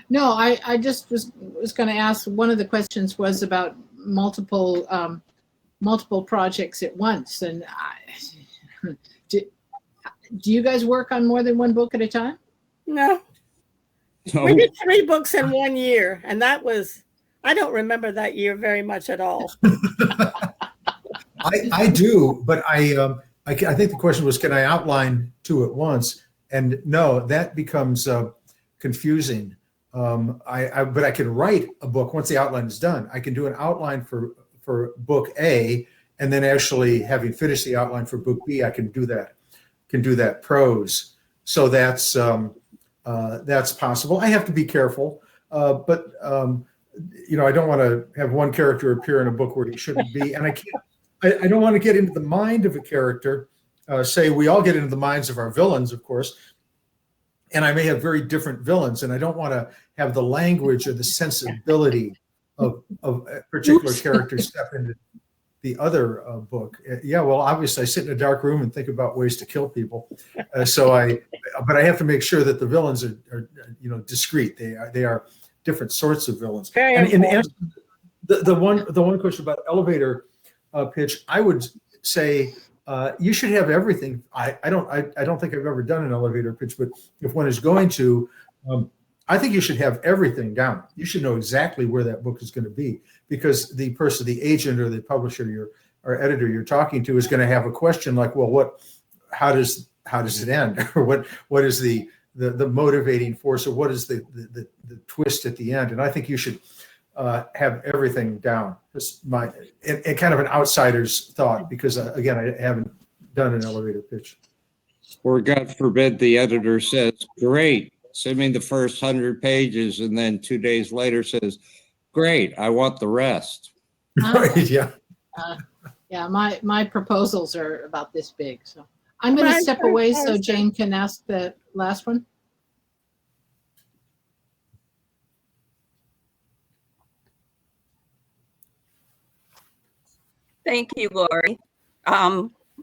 No, I just was going to ask, one of the questions was about multiple projects at once. And do you guys work on more than one book at a time? No. We did 3 books in 1 year, and I don't remember that year very much at all. I do, but I think the question was, can I outline two at once? And no, that becomes confusing. But I can write a book once the outline is done. I can do an outline for book A, and then actually having finished the outline for book B, I can do that prose. So that's possible. I have to be careful, but I don't want to have one character appear in a book where he shouldn't be, and I don't want to get into the mind of a character. Say we all get into the minds of our villains, of course, and I may have very different villains, and I don't want to have the language or the sensibility of a particular character step into the other book. Yeah, well, obviously, I sit in a dark room and think about ways to kill people. But I have to make sure that the villains are discreet. They are different sorts of villains. And the one question about elevator pitch, I would say you should have everything. I don't think I've ever done an elevator pitch, but if one is going to, I think you should have everything down. You should know exactly where that book is going to be, because the person, the agent or the publisher or editor you're talking to is going to have a question like, well, how does it end? Or what is the motivating force, or what is the twist at the end? And I think you should have everything down. That's and kind of an outsider's thought, because again, I haven't done an elevator pitch. Or God forbid the editor says, great, send me the first 100 pages, and then 2 days later says, great, I want the rest. Right, yeah. Yeah, my proposals are about this big, so I'm going to step away so Jane can ask the last one. Thank you, Laurie.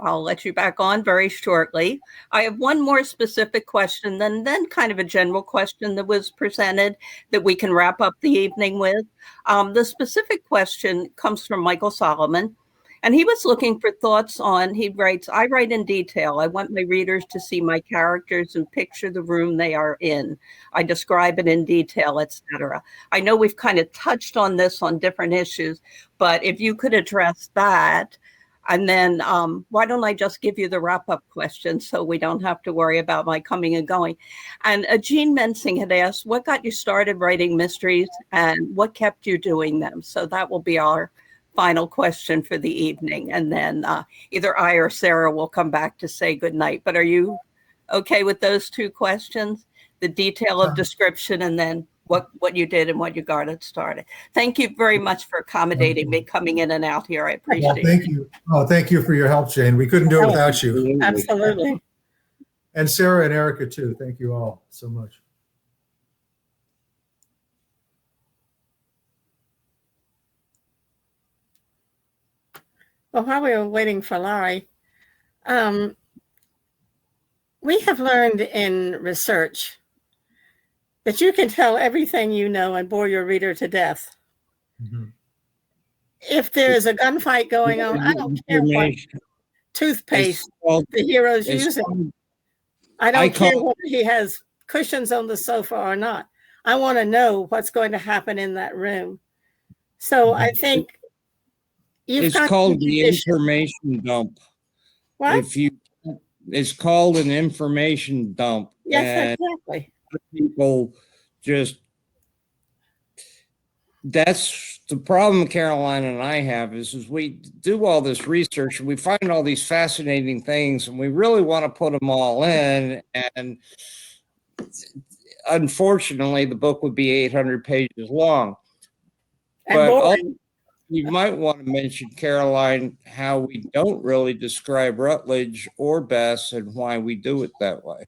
I'll let you back on very shortly. I have one more specific question, then kind of a general question that was presented that we can wrap up the evening with. The specific question comes from Michael Solomon, and he was looking for thoughts on, he writes, I write in detail. I want my readers to see my characters and picture the room they are in. I describe it in detail, etc. I know we've kind of touched on this on different issues, but if you could address that, and then why don't I just give you the wrap-up question so we don't have to worry about my coming and going. And Jean Mensing had asked, what got you started writing mysteries and what kept you doing them? So that will be our final question for the evening. And then either I or Sarah will come back to say goodnight. But are you okay with those two questions? The detail of description and then what you did and what you got it started. Thank you very much for accommodating me coming in and out here. I appreciate it. Thank you. Oh, thank you for your help, Jane. We couldn't do it without you. Absolutely. And Sarah and Erica too. Thank you all so much. Well, while we were waiting for Laurie, we have learned in research that you can tell everything you know and bore your reader to death. Mm-hmm. If there is a gunfight going on, I don't care what toothpaste the hero's using. I don't care whether he has cushions on the sofa or not. I want to know what's going to happen in that room. So I think it's called the information dump. What? It's called an information dump. Yes, exactly. People just, that's the problem Caroline and I have is we do all this research and we find all these fascinating things and we really want to put them all in, and unfortunately the book would be 800 pages long. But also, you might want to mention, Caroline, how we don't really describe Rutledge or Bess and why we do it that way.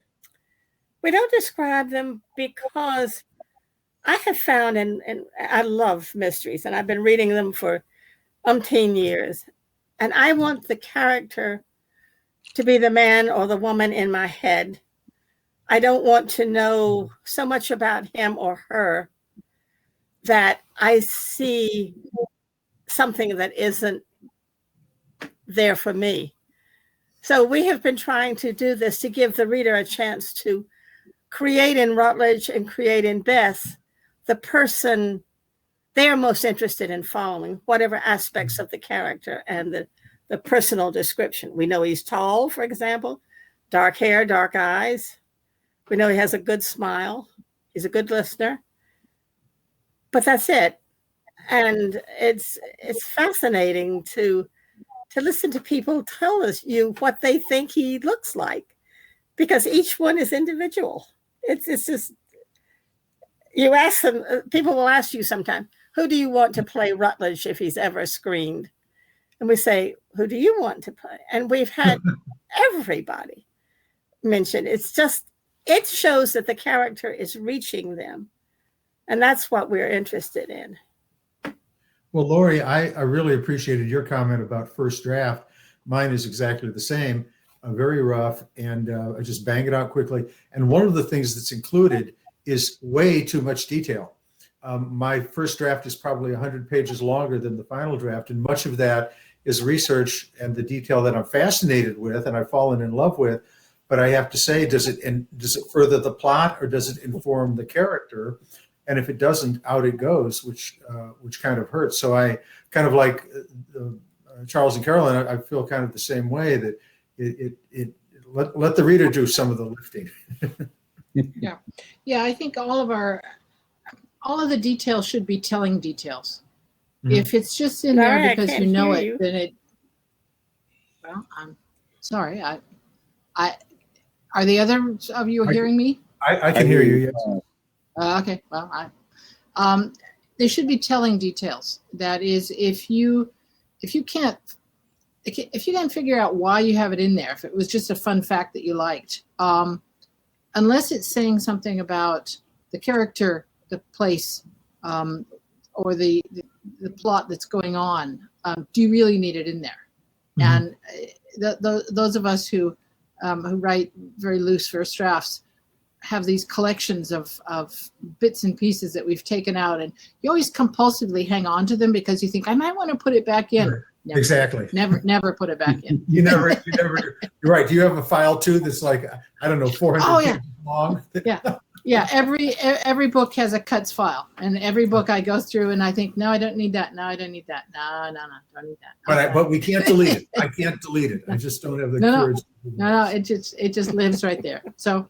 We don't describe them because I have found, and I love mysteries, and I've been reading them for umpteen years, and I want the character to be the man or the woman in my head. I don't want to know so much about him or her that I see something that isn't there for me. So we have been trying to do this to give the reader a chance to create in Rutledge and create in Bess the person they are most interested in following, whatever aspects of the character and the personal description. We know he's tall, for example, dark hair, dark eyes. We know he has a good smile. He's a good listener. But that's it. And it's fascinating to listen to people tell you what they think he looks like, because each one is individual. It's just, you ask them, people will ask you sometime, who do you want to play Rutledge if he's ever screened? And we say, who do you want to play? And we've had everybody mention. It's just, it shows that the character is reaching them. And that's what we're interested in. Well, Laurie, I really appreciated your comment about first draft. Mine is exactly the same, very rough, and I just bang it out quickly. And one of the things that's included is way too much detail. My first draft is probably 100 pages longer than the final draft, and much of that is research and the detail that I'm fascinated with and I've fallen in love with. But I have to say, does it further the plot, or does it inform the character? And if it doesn't, out it goes, which kind of hurts. So I kind of like Charles and Caroline. I feel kind of the same way, that it let the reader do some of the lifting. Yeah. I think all of the details should be telling details. Mhm. If it's just in there Laurie, I because can't you know hear it, you. then it. Well, I'm sorry. Are the others of you hearing me? I can hear you. Yes. Okay. Well, they should be telling details. That is, if you can't figure out why you have it in there, if it was just a fun fact that you liked, unless it's saying something about the character, the place, or the plot that's going on, do you really need it in there? Mhm. And those of us who write very loose first drafts have these collections of bits and pieces that we've taken out, and you always compulsively hang on to them because you think, I might want to put it back in. Right. Never, Exactly. never put it back in. You never do. You're right. Do you have a file too that's like, I don't know, 400 pages long? Yeah. Every book has a cuts file, and every book I go through and I think, no, I don't need that. No, I don't need that. No, don't need that. But we can't delete it. I can't delete it. I just don't have the No. courage. No, it just lives right there. So,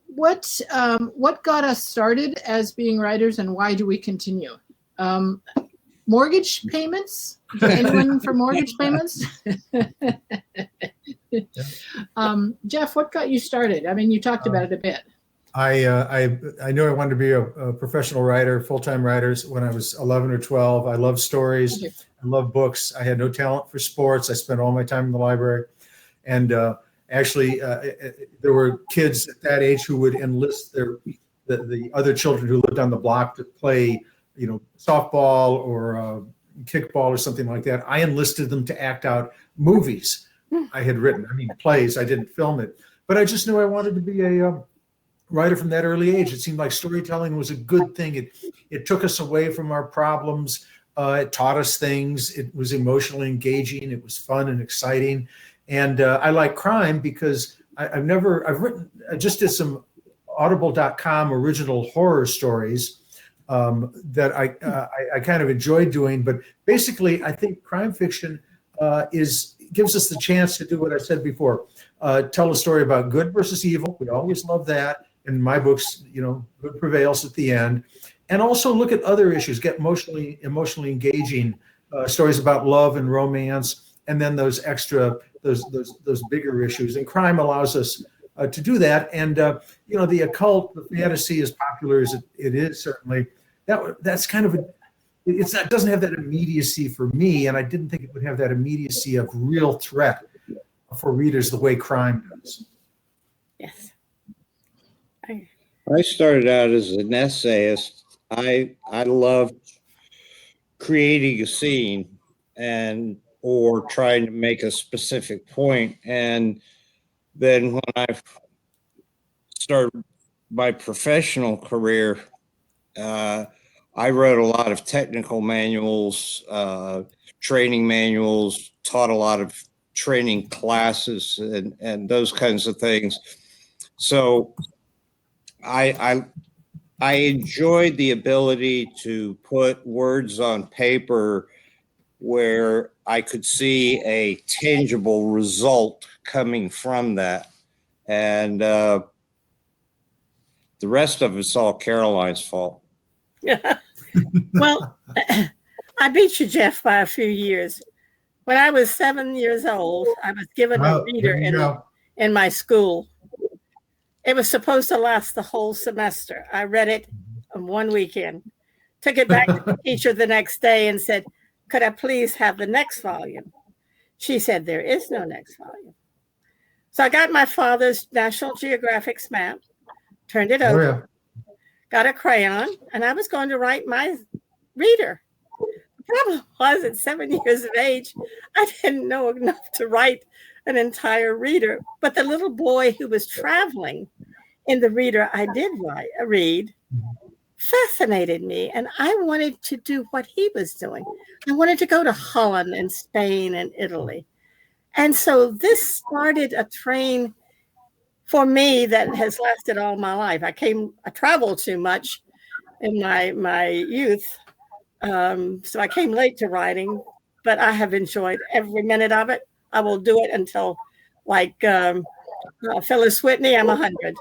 what got us started as being writers, and why do we continue? Mortgage payments? Anyone for mortgage payments? Jeff, what got you started? I mean, you talked about it a bit. I knew I wanted to be a professional writer, full-time writer when I was 11 or 12. I love stories. I love books. I had no talent for sports. I spent all my time in the library. And actually, there were kids at that age who would enlist the other children who lived on the block to play, softball or kickball or something like that. I enlisted them to act out movies I had written. I mean, plays. I didn't film it. But I just knew I wanted to be a writer from that early age. It seemed like storytelling was a good thing. It took us away from our problems. It taught us things. It was emotionally engaging. It was fun and exciting. And I like crime because I just did some audible.com original horror stories that I kind of enjoyed doing. But basically, I think crime fiction gives us the chance to do what I said before, tell a story about good versus evil. We always love that. In my books, good prevails at the end. And also look at other issues, get emotionally engaging stories about love and romance, and then those bigger issues. And crime allows us to do that. And the occult, the fantasy, as popular as it is, certainly that's kind of it doesn't have that immediacy for me, and I didn't think it would have that immediacy of real threat for readers the way crime does. Yes. I started out as an essayist. I loved creating a scene or trying to make a specific point. And then when I started my professional career, I wrote a lot of technical manuals, training manuals, taught a lot of training classes and those kinds of things. So I enjoyed the ability to put words on paper where I could see a tangible result coming from that. And the rest of it's all Caroline's fault. Well, I beat you, Jeff, by a few years. When I was 7 years old, I was given a reader in my school. It was supposed to last the whole semester. I read it in one weekend, took it back to the teacher the next day and said, could I please have the next volume? She said, there is no next volume. So I got my father's National Geographic's map, turned it over, got a crayon, and I was going to write my reader. The problem was at 7 years of age, I didn't know enough to write an entire reader. But the little boy who was traveling in the reader I did read fascinated me, and I wanted to do what he was doing. I wanted to go to Holland and Spain and Italy. And so this started a train for me that has lasted all my life. I traveled too much in my youth, so I came late to writing, but I have enjoyed every minute of it. I will do it until, like Phyllis Whitney, I'm 100.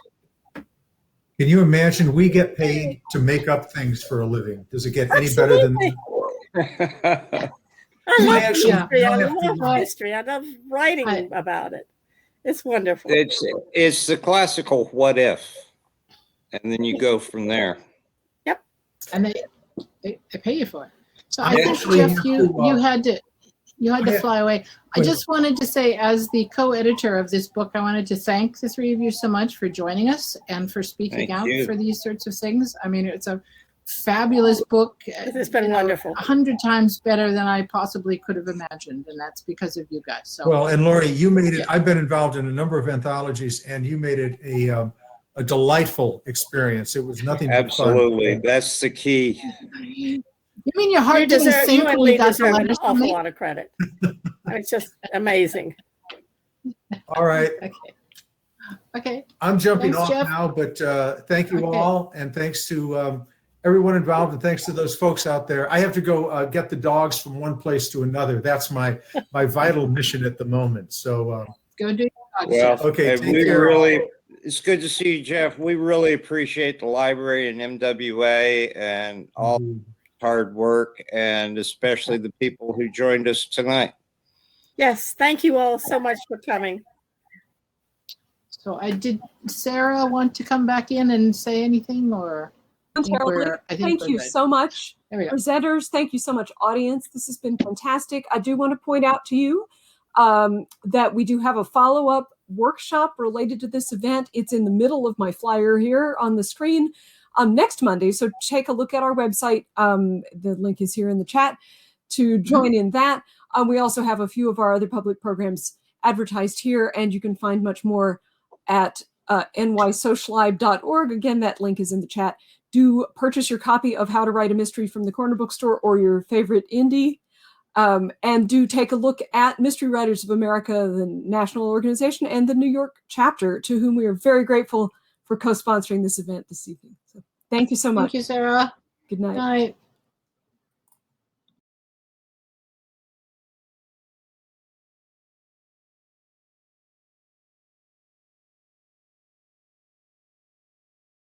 Can you imagine we get paid to make up things for a living? Does it get any better than that? I love history. I love history. I love writing about it. It's wonderful. It's the classical what if, and then you go from there. Yep. And they pay you for it. So I think, Jeff, you had to fly away. I just wanted to say, as the co-editor of this book, I wanted to thank the three of you so much for joining us and for speaking out for these sorts of things. I mean, it's a fabulous book. It's been wonderful. 100 times better than I possibly could have imagined, and that's because of you guys. So, well, and Laurie, you made it. I've been involved in a number of anthologies, and you made it a delightful experience. It was nothing but absolutely fun. That's the key. You mean your heart didn't sink when you got the letter? An awful lot of credit. It's just amazing. All right. Okay. I'm jumping Thanks, off Jeff. now, but thank you all, and thanks to everyone involved, and thanks to those folks out there. I have to go get the dogs from one place to another. That's my vital mission at the moment. So go do your dogs. Well, okay. It's good to see you, Jeff. We really appreciate the library and MWA and all hard work, and especially the people who joined us tonight. Yes, thank you all so much for coming. So did Sarah want to come back in and say anything, or? Thank you so much, presenters. Thank you so much, audience. This has been fantastic. I do want to point out to you that we do have a follow-up workshop related to this event. It's in the middle of my flyer here on the screen next Monday. So take a look at our website. The link is here in the chat to join in that. We also have a few of our other public programs advertised here, and you can find much more at nysociallibe.org. Again, that link is in the chat. Do purchase your copy of How to Write a Mystery from the Corner Bookstore or your favorite indie. And do take a look at Mystery Writers of America, the national organization, and the New York chapter, to whom we are very grateful for co-sponsoring this event this evening. So thank you so much. Thank you, Sarah. Good night. Night.